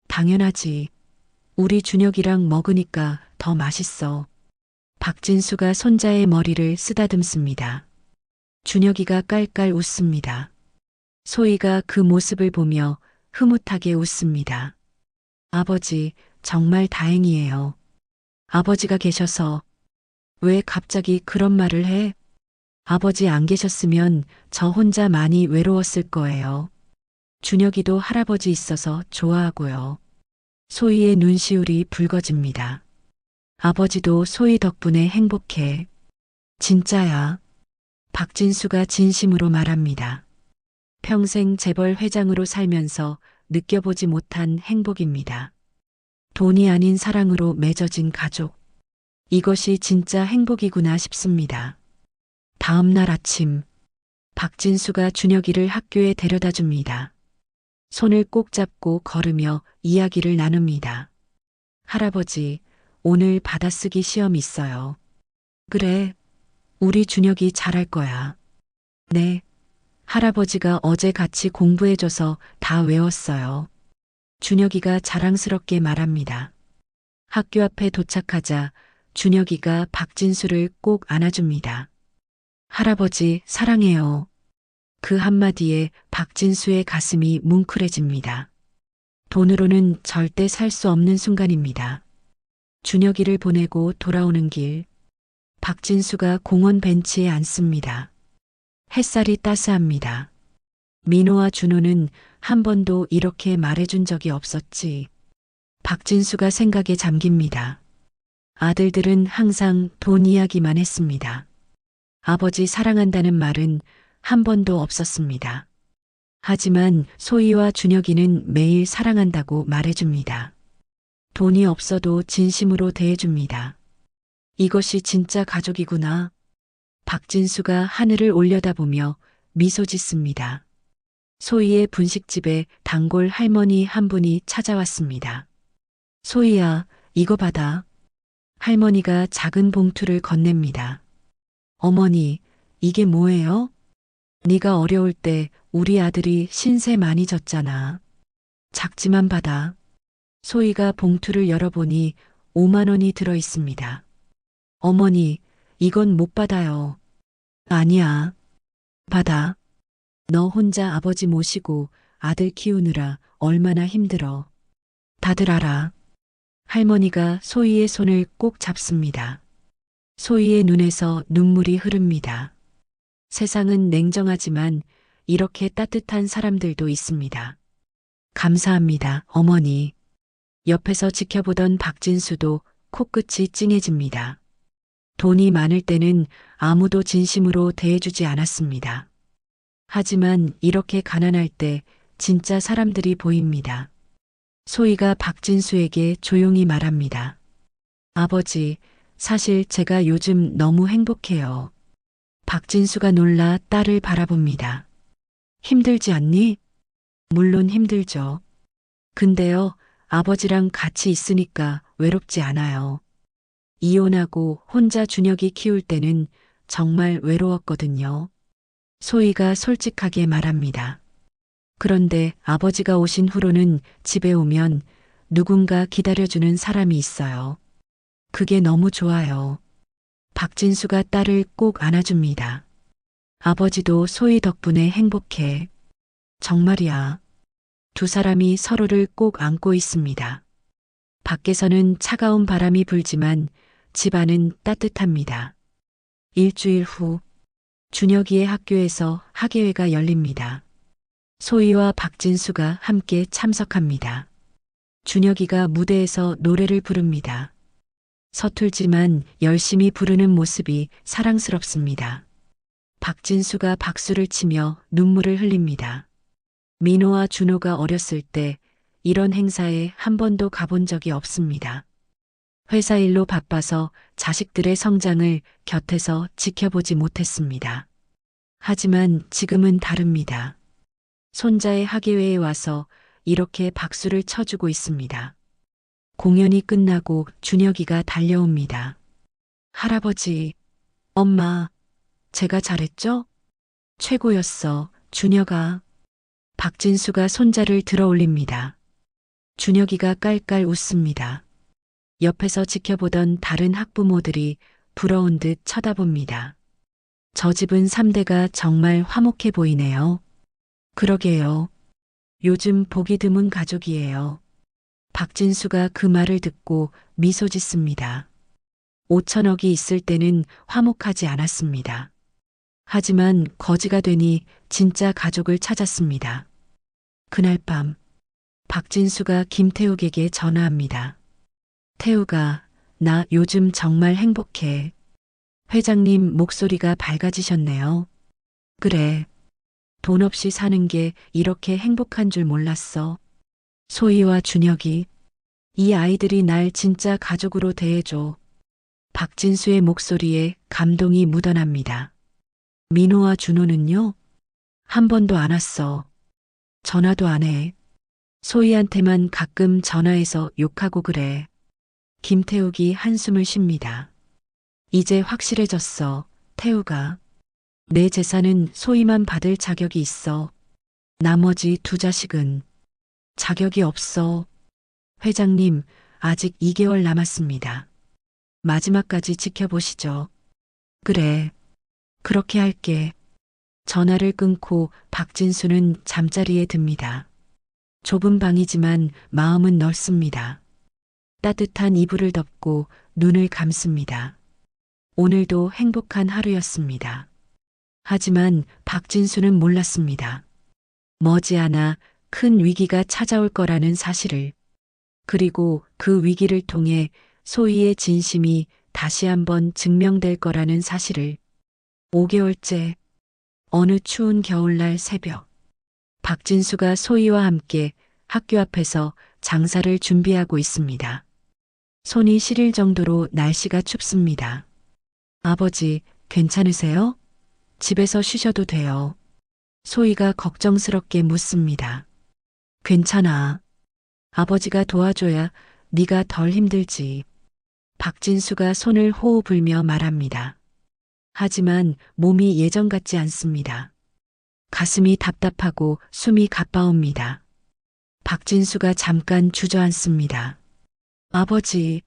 당연하지. 우리 준혁이랑 먹으니까 더 맛있어. 박진수가 손자의 머리를 쓰다듬습니다. 준혁이가 깔깔 웃습니다. 소희가 그 모습을 보며 흐뭇하게 웃습니다. 아버지, 정말 다행이에요. 아버지가 계셔서. 왜 갑자기 그런 말을 해? 아버지 안 계셨으면 저 혼자 많이 외로웠을 거예요. 준혁이도 할아버지 있어서 좋아하고요. 소희의 눈시울이 붉어집니다. 아버지도 소희 덕분에 행복해. 진짜야. 박진수가 진심으로 말합니다. 평생 재벌 회장으로 살면서 느껴보지 못한 행복입니다. 돈이 아닌 사랑으로 맺어진 가족. 이것이 진짜 행복이구나 싶습니다. 다음 날 아침, 박진수가 준혁이를 학교에 데려다 줍니다. 손을 꼭 잡고 걸으며 이야기를 나눕니다. 할아버지, 오늘 받아쓰기 시험 있어요. 그래, 우리 준혁이 잘할 거야. 네, 할아버지가 어제 같이 공부해줘서 다 외웠어요. 준혁이가 자랑스럽게 말합니다. 학교 앞에 도착하자 준혁이가 박진수를 꼭 안아줍니다. 할아버지 사랑해요. 그 한마디에 박진수의 가슴이 뭉클해집니다. 돈으로는 절대 살 수 없는 순간입니다. 준혁이를 보내고 돌아오는 길, 박진수가 공원 벤치에 앉습니다. 햇살이 따스합니다. 민호와 준호는 한 번도 이렇게 말해준 적이 없었지. 박진수가 생각에 잠깁니다. 아들들은 항상 돈 이야기만 했습니다. 아버지 사랑한다는 말은 한 번도 없었습니다. 하지만 소희와 준혁이는 매일 사랑한다고 말해줍니다. 돈이 없어도 진심으로 대해줍니다. 이것이 진짜 가족이구나. 박진수가 하늘을 올려다보며 미소 짓습니다. 소희의 분식집에 단골 할머니 한 분이 찾아왔습니다. 소희야, 이거 받아. 할머니가 작은 봉투를 건넵니다. 어머니, 이게 뭐예요? 네가 어려울 때 우리 아들이 신세 많이 졌잖아. 작지만 받아. 소희가 봉투를 열어보니 5만 원이 들어 있습니다. 어머니, 이건 못 받아요. 아니야. 받아. 너 혼자 아버지 모시고 아들 키우느라 얼마나 힘들어. 다들 알아. 할머니가 소희의 손을 꼭 잡습니다. 소희의 눈에서 눈물이 흐릅니다. 세상은 냉정하지만 이렇게 따뜻한 사람들도 있습니다. 감사합니다, 어머니. 옆에서 지켜보던 박진수도 코끝이 찡해집니다. 돈이 많을 때는 아무도 진심으로 대해주지 않았습니다. 하지만 이렇게 가난할 때 진짜 사람들이 보입니다. 소희가 박진수에게 조용히 말합니다. 아버지, 사실 제가 요즘 너무 행복해요. 박진수가 놀라 딸을 바라봅니다. 힘들지 않니? 물론 힘들죠. 근데요, 아버지랑 같이 있으니까 외롭지 않아요. 이혼하고 혼자 준혁이 키울 때는 정말 외로웠거든요. 소희가 솔직하게 말합니다. 그런데 아버지가 오신 후로는 집에 오면 누군가 기다려주는 사람이 있어요. 그게 너무 좋아요. 박진수가 딸을 꼭 안아줍니다. 아버지도 소희 덕분에 행복해. 정말이야. 두 사람이 서로를 꼭 안고 있습니다. 밖에서는 차가운 바람이 불지만 집 안은 따뜻합니다. 일주일 후, 준혁이의 학교에서 학예회가 열립니다. 소희와 박진수가 함께 참석합니다. 준혁이가 무대에서 노래를 부릅니다. 서툴지만 열심히 부르는 모습이 사랑스럽습니다. 박진수가 박수를 치며 눈물을 흘립니다. 민호와 준호가 어렸을 때 이런 행사에 한 번도 가본 적이 없습니다. 회사 일로 바빠서 자식들의 성장을 곁에서 지켜보지 못했습니다. 하지만 지금은 다릅니다. 손자의 학예회에 와서 이렇게 박수를 쳐주고 있습니다. 공연이 끝나고 준혁이가 달려옵니다. 할아버지, 엄마, 제가 잘했죠? 최고였어, 준혁아. 박진수가 손자를 들어 올립니다. 준혁이가 깔깔 웃습니다. 옆에서 지켜보던 다른 학부모들이 부러운 듯 쳐다봅니다. 저 집은 3대가 정말 화목해 보이네요. 그러게요. 요즘 보기 드문 가족이에요. 박진수가 그 말을 듣고 미소 짓습니다. 5천억이 있을 때는 화목하지 않았습니다. 하지만 거지가 되니 진짜 가족을 찾았습니다. 그날 밤, 박진수가 김태욱에게 전화합니다. 태욱아, 나 요즘 정말 행복해. 회장님 목소리가 밝아지셨네요. 그래. 돈 없이 사는 게 이렇게 행복한 줄 몰랐어. 소희와 준혁이, 이 아이들이 날 진짜 가족으로 대해줘. 박진수의 목소리에 감동이 묻어납니다. 민호와 준호는요? 한 번도 안 왔어. 전화도 안 해. 소희한테만 가끔 전화해서 욕하고 그래. 김태욱이 한숨을 쉽니다. 이제 확실해졌어, 태욱아. 내 재산은 소희만 받을 자격이 있어. 나머지 두 자식은 자격이 없어. 회장님, 아직 2개월 남았습니다. 마지막까지 지켜보시죠. 그래, 그렇게 할게. 전화를 끊고 박진수는 잠자리에 듭니다. 좁은 방이지만 마음은 넓습니다. 따뜻한 이불을 덮고 눈을 감습니다. 오늘도 행복한 하루였습니다. 하지만 박진수는 몰랐습니다. 머지않아 큰 위기가 찾아올 거라는 사실을. 그리고 그 위기를 통해 소희의 진심이 다시 한번 증명될 거라는 사실을. 5개월째 어느 추운 겨울날 새벽, 박진수가 소희와 함께 학교 앞에서 장사를 준비하고 있습니다. 손이 시릴 정도로 날씨가 춥습니다. 아버지, 괜찮으세요? 집에서 쉬셔도 돼요. 소희가 걱정스럽게 묻습니다. 괜찮아. 아버지가 도와줘야 네가 덜 힘들지. 박진수가 손을 호호 불며 말합니다. 하지만 몸이 예전 같지 않습니다. 가슴이 답답하고 숨이 가빠옵니다. 박진수가 잠깐 주저앉습니다. 아버지,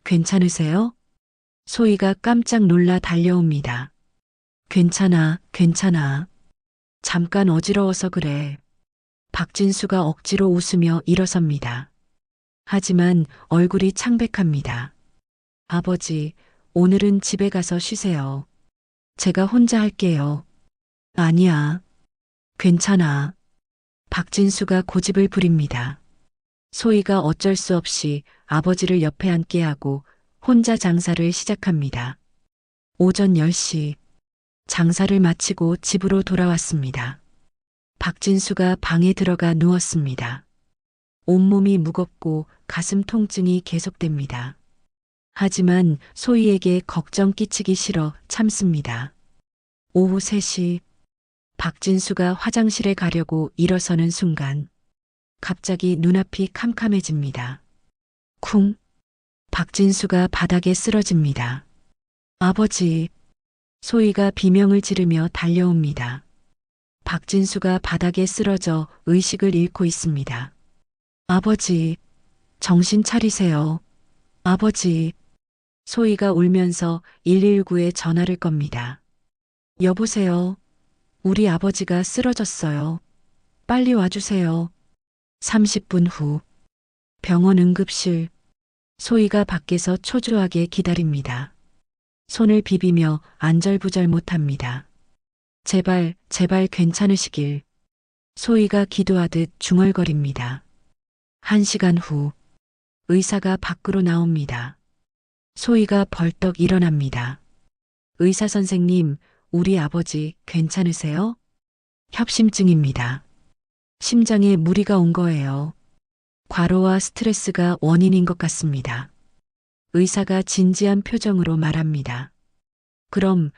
괜찮으세요? 소희가 깜짝 놀라 달려옵니다. 괜찮아, 괜찮아. 잠깐 어지러워서 그래. 박진수가 억지로 웃으며 일어섭니다. 하지만 얼굴이 창백합니다. 아버지, 오늘은 집에 가서 쉬세요. 제가 혼자 할게요. 아니야. 괜찮아. 박진수가 고집을 부립니다. 소희가 어쩔 수 없이 아버지를 옆에 앉게 하고 혼자 장사를 시작합니다. 오전 10시. 장사를 마치고 집으로 돌아왔습니다. 박진수가 방에 들어가 누웠습니다. 온몸이 무겁고 가슴 통증이 계속됩니다. 하지만 소희에게 걱정 끼치기 싫어 참습니다. 오후 3시, 박진수가 화장실에 가려고 일어서는 순간 갑자기 눈앞이 캄캄해집니다. 쿵! 박진수가 바닥에 쓰러집니다. 아버지! 소희가 비명을 지르며 달려옵니다. 박진수가 바닥에 쓰러져 의식을 잃고 있습니다. 아버지! 정신 차리세요. 아버지! 소희가 울면서 119에 전화를 겁니다. 여보세요. 우리 아버지가 쓰러졌어요. 빨리 와주세요. 30분 후. 병원 응급실. 소희가 밖에서 초조하게 기다립니다. 손을 비비며 안절부절 못합니다. 제발, 제발 괜찮으시길. 소희가 기도하듯 중얼거립니다. 1시간 후. 의사가 밖으로 나옵니다. 소희가 벌떡 일어납니다. 의사 선생님, 우리 아버지 괜찮으세요? 협심증입니다. 심장에 무리가 온 거예요. 과로와 스트레스가 원인인 것 같습니다. 의사가 진지한 표정으로 말합니다. 그럼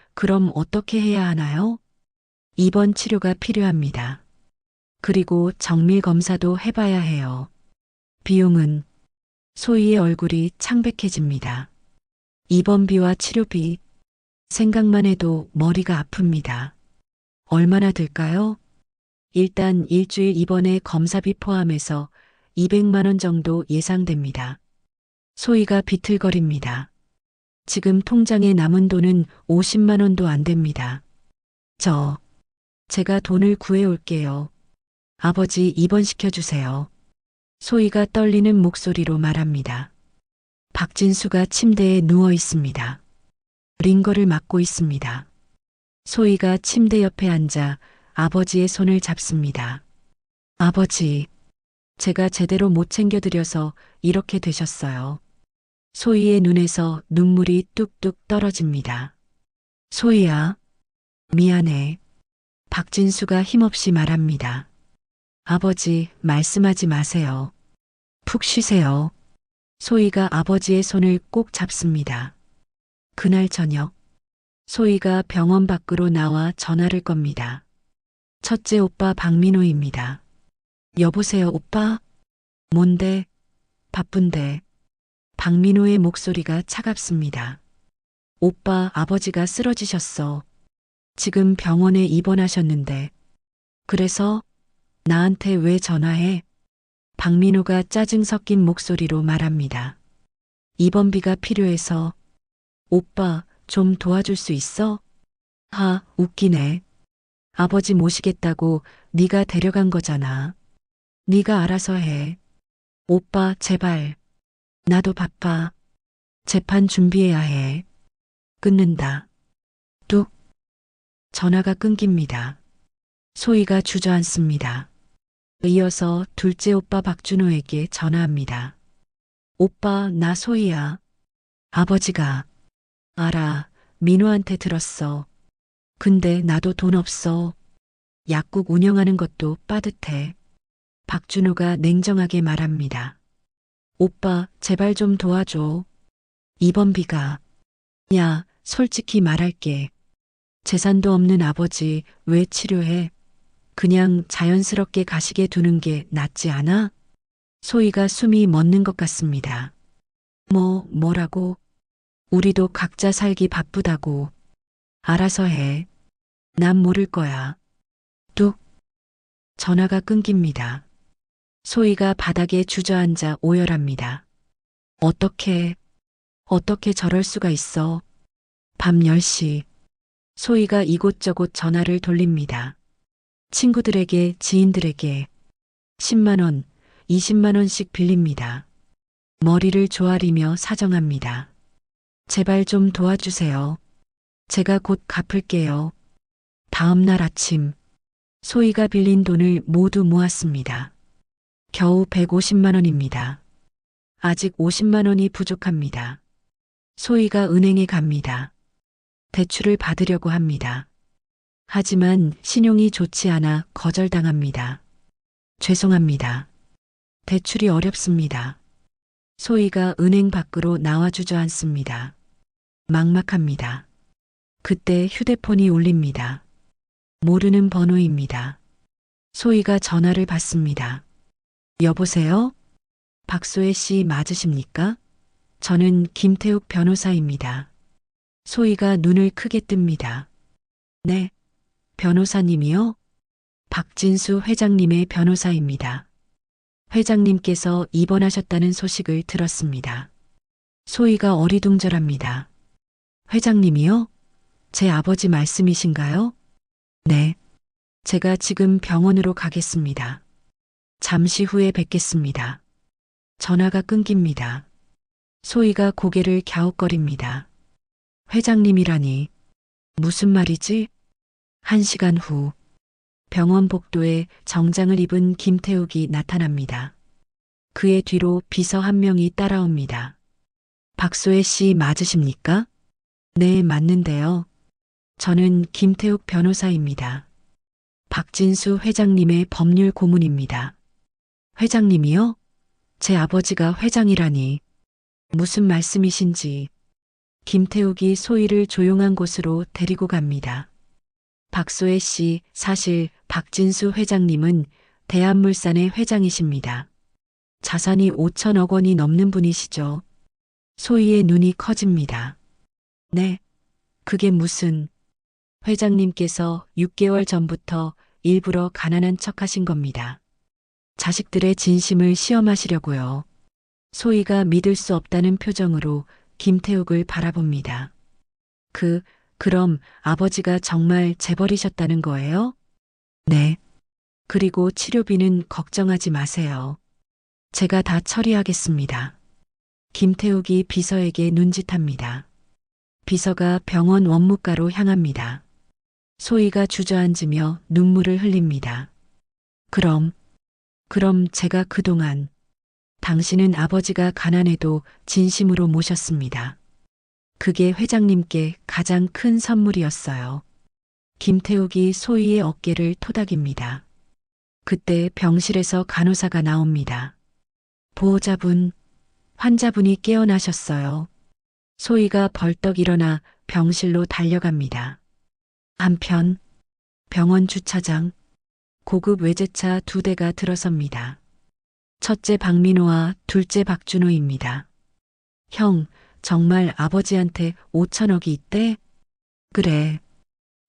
어떻게 해야 하나요? 입원 치료가 필요합니다. 그리고 정밀 검사도 해봐야 해요. 비용은? 소희의 얼굴이 창백해집니다. 입원비와 치료비, 생각만 해도 머리가 아픕니다. 얼마나 들까요? 일단 일주일 입원에 검사비 포함해서 200만 원 정도 예상됩니다. 소희가 비틀거립니다. 지금 통장에 남은 돈은 50만 원도 안 됩니다. 제가 돈을 구해올게요. 아버지 입원시켜주세요. 소희가 떨리는 목소리로 말합니다. 박진수가 침대에 누워 있습니다. 링거를 맞고 있습니다. 소희가 침대 옆에 앉아 아버지의 손을 잡습니다. 아버지, 제가 제대로 못 챙겨드려서 이렇게 되셨어요. 소희의 눈에서 눈물이 뚝뚝 떨어집니다. 소희야, 미안해. 박진수가 힘없이 말합니다. 아버지, 말씀하지 마세요. 푹 쉬세요. 소희가 아버지의 손을 꼭 잡습니다. 그날 저녁, 소희가 병원 밖으로 나와 전화를 겁니다. 첫째 오빠 박민호입니다. 여보세요, 오빠? 뭔데? 바쁜데. 박민호의 목소리가 차갑습니다. 오빠, 아버지가 쓰러지셨어. 지금 병원에 입원하셨는데. 그래서 나한테 왜 전화해? 박민호가 짜증 섞인 목소리로 말합니다. 입원비가 필요해서. 오빠, 좀 도와줄 수 있어? 웃기네. 아버지 모시겠다고 네가 데려간 거잖아. 네가 알아서 해. 오빠, 제발. 나도 바빠. 재판 준비해야 해. 끊는다. 뚝. 전화가 끊깁니다. 소희가 주저앉습니다. 이어서 둘째 오빠 박준호에게 전화합니다. 오빠, 나 소희야. 아버지가. 알아. 민호한테 들었어. 근데 나도 돈 없어. 약국 운영하는 것도 빠듯해. 박준호가 냉정하게 말합니다. 오빠, 제발 좀 도와줘. 입원비가. 야, 솔직히 말할게. 재산도 없는 아버지 왜 치료해? 그냥 자연스럽게 가시게 두는 게 낫지 않아? 소희가 숨이 멎는 것 같습니다. 뭐라고? 우리도 각자 살기 바쁘다고. 알아서 해. 난 모를 거야. 뚝. 전화가 끊깁니다. 소희가 바닥에 주저앉아 오열합니다. 어떻게 저럴 수가 있어. 밤 10시. 소희가 이곳저곳 전화를 돌립니다. 친구들에게, 지인들에게 10만 원, 20만 원씩 빌립니다. 머리를 조아리며 사정합니다. 제발 좀 도와주세요. 제가 곧 갚을게요. 다음 날 아침, 소희가 빌린 돈을 모두 모았습니다. 겨우 150만 원입니다. 아직 50만 원이 부족합니다. 소희가 은행에 갑니다. 대출을 받으려고 합니다. 하지만 신용이 좋지 않아 거절당합니다. 죄송합니다. 대출이 어렵습니다. 소희가 은행 밖으로 나와 주저앉습니다. 막막합니다. 그때 휴대폰이 울립니다. 모르는 번호입니다. 소희가 전화를 받습니다. 여보세요? 박소혜 씨 맞으십니까? 저는 김태욱 변호사입니다. 소희가 눈을 크게 뜹니다. 네, 변호사님이요? 박진수 회장님의 변호사입니다. 회장님께서 입원하셨다는 소식을 들었습니다. 소희가 어리둥절합니다. 회장님이요? 제 아버지 말씀이신가요? 네. 제가 지금 병원으로 가겠습니다. 잠시 후에 뵙겠습니다. 전화가 끊깁니다. 소희가 고개를 갸웃거립니다. 회장님이라니. 무슨 말이지? 1시간 후 병원 복도에 정장을 입은 김태욱이 나타납니다. 그의 뒤로 비서 한 명이 따라옵니다. 박소혜 씨 맞으십니까? 네, 맞는데요. 저는 김태욱 변호사입니다. 박진수 회장님의 법률 고문입니다. 회장님이요? 제 아버지가 회장이라니. 무슨 말씀이신지. 김태욱이 소희를 조용한 곳으로 데리고 갑니다. 박소혜 씨, 사실 박진수 회장님은 대한물산의 회장이십니다. 자산이 5천억 원이 넘는 분이시죠. 소희의 눈이 커집니다. 네, 그게 무슨. 회장님께서 6개월 전부터 일부러 가난한 척 하신 겁니다. 자식들의 진심을 시험하시려고요. 소희가 믿을 수 없다는 표정으로 김태욱을 바라봅니다. 그럼 아버지가 정말 재벌이셨다는 거예요? 네. 그리고 치료비는 걱정하지 마세요. 제가 다 처리하겠습니다. 김태욱이 비서에게 눈짓합니다. 비서가 병원 원무과로 향합니다. 소희가 주저앉으며 눈물을 흘립니다. 그럼 제가 그동안 당신은 아버지가 가난해도 진심으로 모셨습니다. 그게 회장님께 가장 큰 선물이었어요. 김태욱이 소희의 어깨를 토닥입니다. 그때 병실에서 간호사가 나옵니다. 보호자분, 환자분이 깨어나셨어요. 소희가 벌떡 일어나 병실로 달려갑니다. 한편 병원 주차장, 고급 외제차 2대가 들어섭니다. 첫째 박민호와 둘째 박준호입니다. 형, 정말 아버지한테 5천억이 있대? 그래.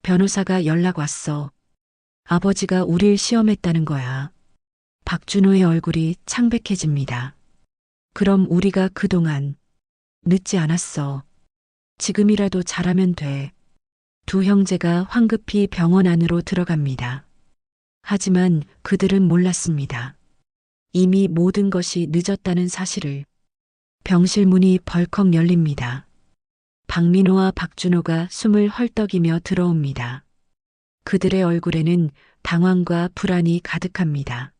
변호사가 연락 왔어. 아버지가 우릴 시험했다는 거야. 박준호의 얼굴이 창백해집니다. 그럼 우리가 그동안 늦지 않았어. 지금이라도 잘하면 돼. 두 형제가 황급히 병원 안으로 들어갑니다. 하지만 그들은 몰랐습니다. 이미 모든 것이 늦었다는 사실을. 병실 문이 벌컥 열립니다. 박민호와 박준호가 숨을 헐떡이며 들어옵니다. 그들의 얼굴에는 당황과 불안이 가득합니다.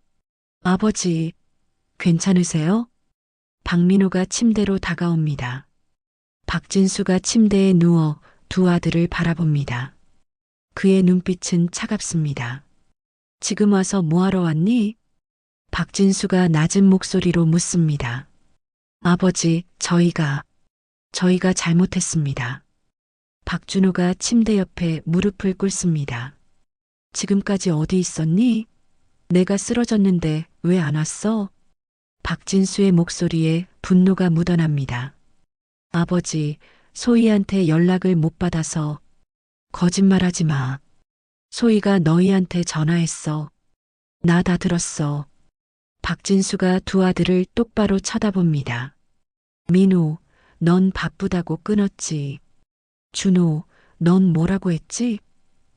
아버지, 괜찮으세요? 박민호가 침대로 다가옵니다. 박진수가 침대에 누워 두 아들을 바라봅니다. 그의 눈빛은 차갑습니다. 지금 와서 뭐하러 왔니? 박진수가 낮은 목소리로 묻습니다. 아버지, 저희가 잘못했습니다. 박준호가 침대 옆에 무릎을 꿇습니다. 지금까지 어디 있었니? 내가 쓰러졌는데 왜 안 왔어? 박진수의 목소리에 분노가 묻어납니다. 아버지, 소희한테 연락을 못 받아서. 거짓말하지 마. 소희가 너희한테 전화했어. 나 다 들었어. 박진수가 두 아들을 똑바로 쳐다봅니다. 민호, 넌 바쁘다고 끊었지. 준호, 넌 뭐라고 했지?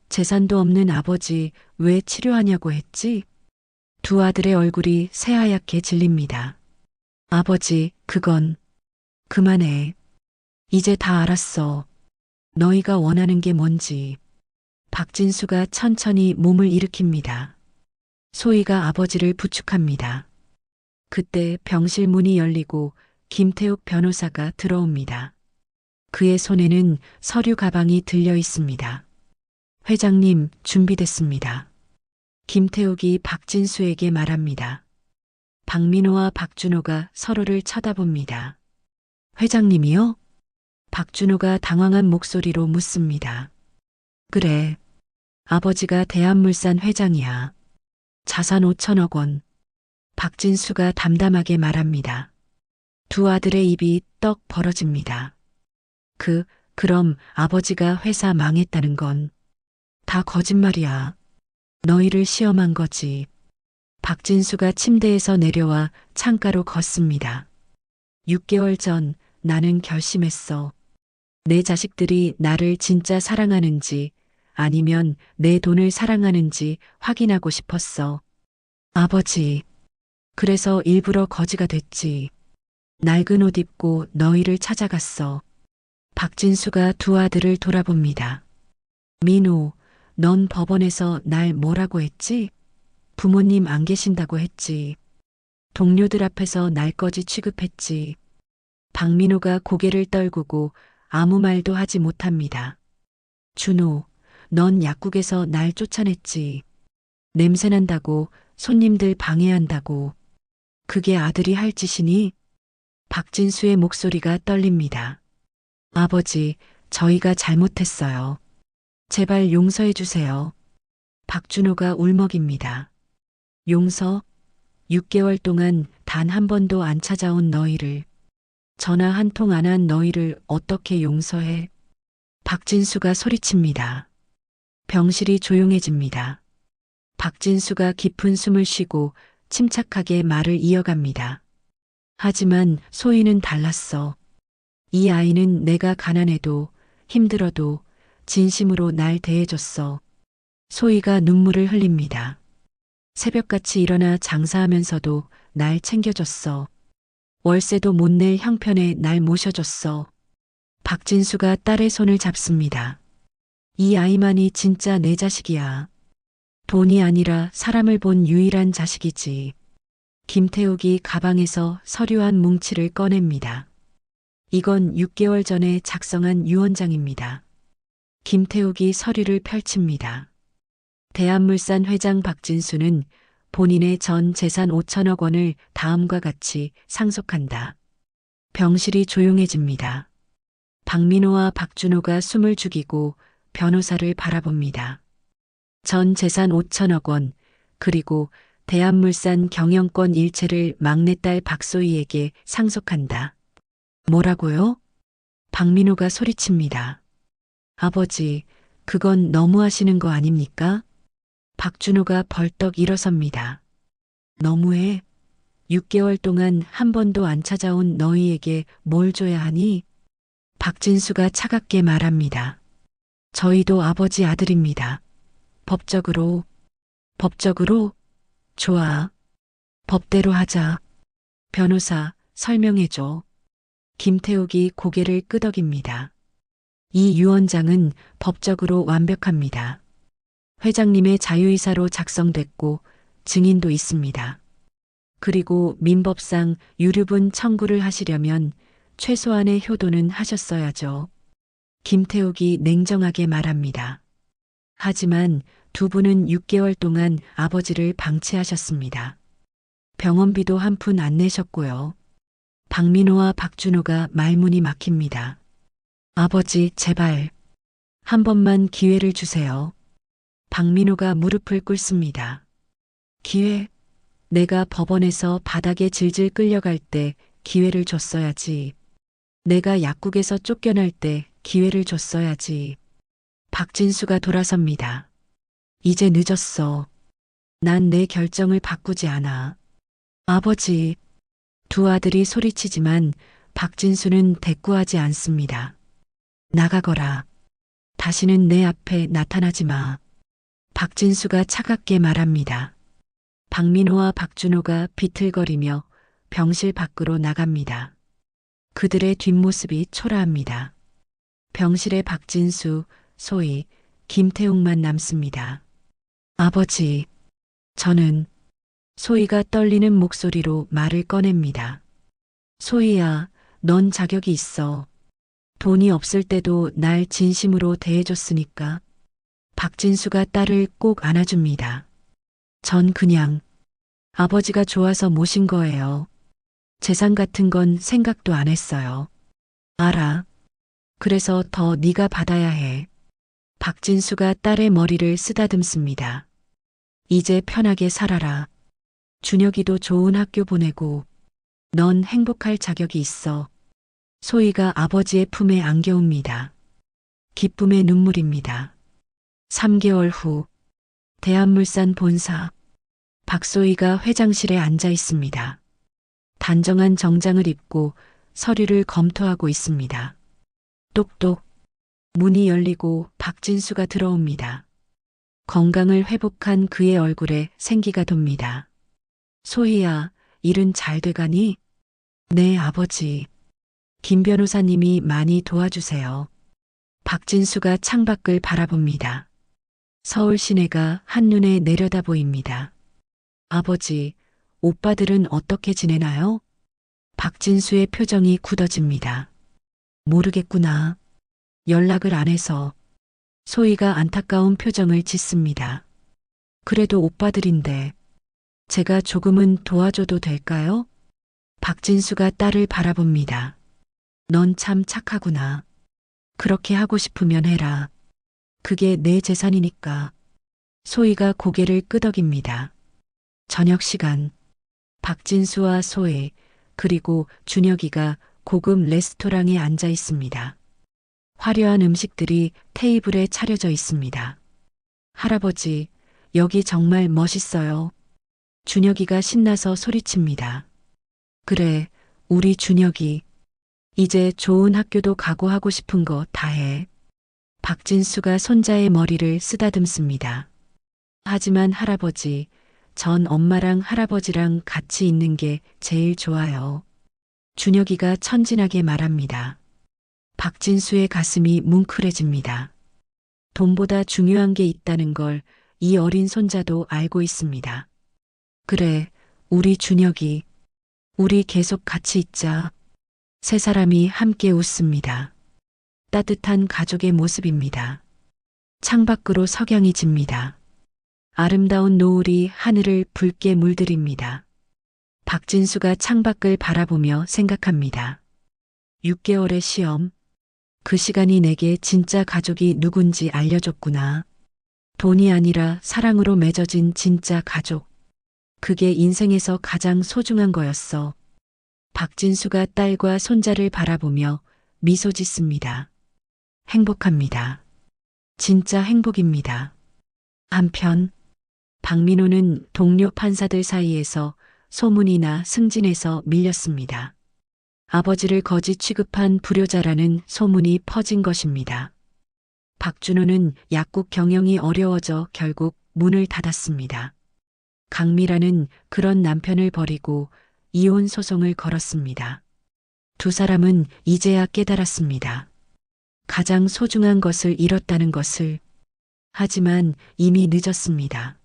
재산도 없는 아버지 왜 치료하냐고 했지? 두 아들의 얼굴이 새하얗게 질립니다. 아버지, 그건 그만해. 이제 다 알았어. 너희가 원하는 게 뭔지. 박진수가 천천히 몸을 일으킵니다. 소희가 아버지를 부축합니다. 그때 병실 문이 열리고 김태욱 변호사가 들어옵니다. 그의 손에는 서류 가방이 들려 있습니다. 회장님, 준비됐습니다. 김태욱이 박진수에게 말합니다. 박민호와 박준호가 서로를 쳐다봅니다. 회장님이요? 박준호가 당황한 목소리로 묻습니다. 그래. 아버지가 대한물산 회장이야. 자산 5천억 원. 박진수가 담담하게 말합니다. 두 아들의 입이 떡 벌어집니다. 그럼 아버지가 회사 망했다는 건 다 거짓말이야. 너희를 시험한 거지. 박진수가 침대에서 내려와 창가로 걷습니다. 6개월 전 나는 결심했어. 내 자식들이 나를 진짜 사랑하는지 아니면 내 돈을 사랑하는지 확인하고 싶었어. 아버지. 그래서 일부러 거지가 됐지. 낡은 옷 입고 너희를 찾아갔어. 박진수가 두 아들을 돌아봅니다. 민호, 넌 법원에서 날 뭐라고 했지? 부모님 안 계신다고 했지. 동료들 앞에서 날 거지 취급했지. 박민호가 고개를 떨구고 아무 말도 하지 못합니다. 준호, 넌 약국에서 날 쫓아냈지. 냄새난다고, 손님들 방해한다고. 그게 아들이 할 짓이니? 박진수의 목소리가 떨립니다. 아버지, 저희가 잘못했어요. 제발 용서해 주세요. 박준호가 울먹입니다. 용서? 6개월 동안 단 한 번도 안 찾아온 너희를, 전화 한 통 안 한 너희를 어떻게 용서해? 박진수가 소리칩니다. 병실이 조용해집니다. 박진수가 깊은 숨을 쉬고 침착하게 말을 이어갑니다. 하지만 소희는 달랐어. 이 아이는 내가 가난해도 힘들어도 진심으로 날 대해줬어. 소희가 눈물을 흘립니다. 새벽같이 일어나 장사하면서도 날 챙겨줬어. 월세도 못 낼 형편에 날 모셔줬어. 박진수가 딸의 손을 잡습니다. 이 아이만이 진짜 내 자식이야. 돈이 아니라 사람을 본 유일한 자식이지. 김태욱이 가방에서 서류 한 뭉치를 꺼냅니다. 이건 6개월 전에 작성한 유언장입니다. 김태욱이 서류를 펼칩니다. 대한물산 회장 박진수는 본인의 전 재산 5천억 원을 다음과 같이 상속한다. 병실이 조용해집니다. 박민호와 박준호가 숨을 죽이고 변호사를 바라봅니다. 전 재산 5천억 원, 그리고 대한물산 경영권 일체를 막내딸 박소희에게 상속한다. 뭐라고요? 박민호가 소리칩니다. 아버지, 그건 너무하시는 거 아닙니까? 박준호가 벌떡 일어섭니다. 너무해. 6개월 동안 한 번도 안 찾아온 너희에게 뭘 줘야 하니? 박진수가 차갑게 말합니다. 저희도 아버지 아들입니다. 법적으로. 좋아. 법대로 하자. 변호사, 설명해줘. 김태욱이 고개를 끄덕입니다. 이 유언장은 법적으로 완벽합니다. 회장님의 자유이사로 작성됐고 증인도 있습니다. 그리고 민법상 유류분 청구를 하시려면 최소한의 효도는 하셨어야죠. 김태욱이 냉정하게 말합니다. 하지만 두 분은 6개월 동안 아버지를 방치하셨습니다. 병원비도 한 푼 안 내셨고요. 박민호와 박준호가 말문이 막힙니다. 아버지, 제발. 한 번만 기회를 주세요. 박민호가 무릎을 꿇습니다. 기회? 내가 법원에서 바닥에 질질 끌려갈 때 기회를 줬어야지. 내가 약국에서 쫓겨날 때 기회를 줬어야지. 박진수가 돌아섭니다. 이제 늦었어. 난 내 결정을 바꾸지 않아. 아버지. 두 아들이 소리치지만 박진수는 대꾸하지 않습니다. 나가거라. 다시는 내 앞에 나타나지 마. 박진수가 차갑게 말합니다. 박민호와 박준호가 비틀거리며 병실 밖으로 나갑니다. 그들의 뒷모습이 초라합니다. 병실에 박진수, 소희, 김태웅만 남습니다. 아버지, 저는 소희가 떨리는 목소리로 말을 꺼냅니다. 소희야, 넌 자격이 있어. 돈이 없을 때도 날 진심으로 대해줬으니까. 박진수가 딸을 꼭 안아줍니다. 전 그냥 아버지가 좋아서 모신 거예요. 재산 같은 건 생각도 안 했어요. 알아. 그래서 더 네가 받아야 해. 박진수가 딸의 머리를 쓰다듬습니다. 이제 편하게 살아라. 준혁이도 좋은 학교 보내고 넌 행복할 자격이 있어. 소희가 아버지의 품에 안겨옵니다. 기쁨의 눈물입니다. 3개월 후 대한물산 본사. 박소희가 회장실에 앉아 있습니다. 단정한 정장을 입고 서류를 검토하고 있습니다. 똑똑. 문이 열리고 박진수가 들어옵니다. 건강을 회복한 그의 얼굴에 생기가 돕니다. 소희야, 일은 잘 돼가니? 네, 아버지. 김 변호사님이 많이 도와주세요. 박진수가 창밖을 바라봅니다. 서울 시내가 한눈에 내려다 보입니다. 아버지, 오빠들은 어떻게 지내나요? 박진수의 표정이 굳어집니다. 모르겠구나. 연락을 안 해서. 소희가 안타까운 표정을 짓습니다. 그래도 오빠들인데 제가 조금은 도와줘도 될까요? 박진수가 딸을 바라봅니다. 넌 참 착하구나. 그렇게 하고 싶으면 해라. 그게 내 재산이니까. 소희가 고개를 끄덕입니다. 저녁 시간. 박진수와 소희 그리고 준혁이가 고급 레스토랑에 앉아 있습니다. 화려한 음식들이 테이블에 차려져 있습니다. 할아버지, 여기 정말 멋있어요. 준혁이가 신나서 소리칩니다. 그래, 우리 준혁이. 이제 좋은 학교도 가고 싶은 거 다 해. 박진수가 손자의 머리를 쓰다듬습니다. 하지만 할아버지, 전 엄마랑 할아버지랑 같이 있는 게 제일 좋아요. 준혁이가 천진하게 말합니다. 박진수의 가슴이 뭉클해집니다. 돈보다 중요한 게 있다는 걸 이 어린 손자도 알고 있습니다. 그래, 우리 준혁이. 우리 계속 같이 있자. 세 사람이 함께 웃습니다. 따뜻한 가족의 모습입니다. 창밖으로 석양이 집니다. 아름다운 노을이 하늘을 붉게 물들입니다. 박진수가 창밖을 바라보며 생각합니다. 6개월의 시험. 그 시간이 내게 진짜 가족이 누군지 알려줬구나. 돈이 아니라 사랑으로 맺어진 진짜 가족. 그게 인생에서 가장 소중한 거였어. 박진수가 딸과 손자를 바라보며 미소 짓습니다. 행복합니다. 진짜 행복입니다. 한편 박민호는 동료 판사들 사이에서 소문이나 승진해서 밀렸습니다. 아버지를 거짓 취급한 불효자라는 소문이 퍼진 것입니다. 박준호는 약국 경영이 어려워져 결국 문을 닫았습니다. 강미라는 그런 남편을 버리고 이혼 소송을 걸었습니다. 두 사람은 이제야 깨달았습니다. 가장 소중한 것을 잃었다는 것을. 하지만 이미 늦었습니다.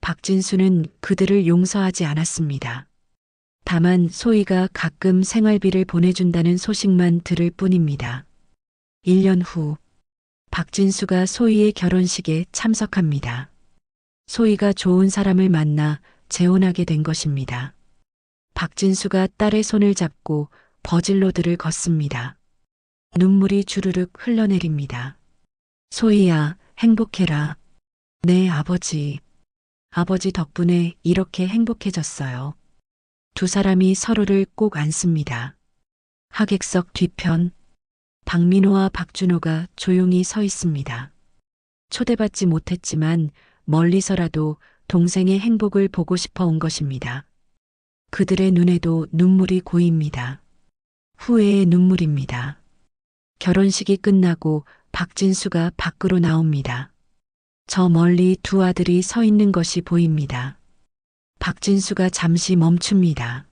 박진수는 그들을 용서하지 않았습니다. 다만 소희가 가끔 생활비를 보내준다는 소식만 들을 뿐입니다. 1년 후, 박진수가 소희의 결혼식에 참석합니다. 소희가 좋은 사람을 만나 재혼하게 된 것입니다. 박진수가 딸의 손을 잡고 버질로드를 걷습니다. 눈물이 주르륵 흘러내립니다. 소희야, 행복해라. 네, 아버지. 아버지 덕분에 이렇게 행복해졌어요. 두 사람이 서로를 꼭 안습니다. 하객석 뒤편, 박민호와 박준호가 조용히 서 있습니다. 초대받지 못했지만 멀리서라도 동생의 행복을 보고 싶어 온 것입니다. 그들의 눈에도 눈물이 고입니다. 후회의 눈물입니다. 결혼식이 끝나고 박진수가 밖으로 나옵니다. 저 멀리 두 아들이 서 있는 것이 보입니다. 박진수가 잠시 멈춥니다.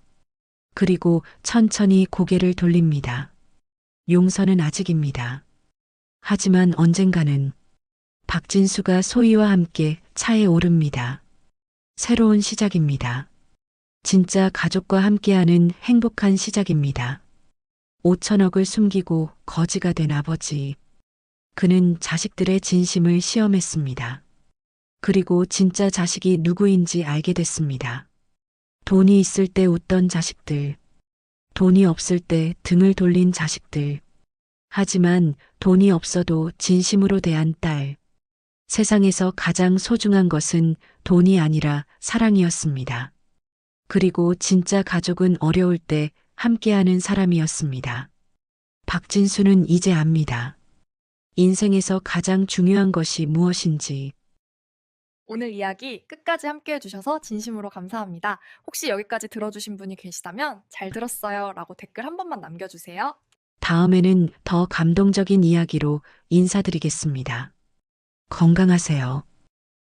그리고 천천히 고개를 돌립니다. 용서는 아직입니다. 하지만 언젠가는. 박진수가 소희와 함께 차에 오릅니다. 새로운 시작입니다. 진짜 가족과 함께하는 행복한 시작입니다. 5천억을 숨기고 거지가 된 아버지. 그는 자식들의 진심을 시험했습니다. 그리고 진짜 자식이 누구인지 알게 됐습니다. 돈이 있을 때 웃던 자식들. 돈이 없을 때 등을 돌린 자식들. 하지만 돈이 없어도 진심으로 대한 딸. 세상에서 가장 소중한 것은 돈이 아니라 사랑이었습니다. 그리고 진짜 가족은 어려울 때 함께하는 사람이었습니다. 박진수는 이제 압니다. 인생에서 가장 중요한 것이 무엇인지. 오늘 이야기 끝까지 함께 해주셔서 진심으로 감사합니다. 혹시 여기까지 들어주신 분이 계시다면 잘 들었어요 라고 댓글 한 번만 남겨주세요. 다음에는 더 감동적인 이야기로 인사드리겠습니다. 건강하세요.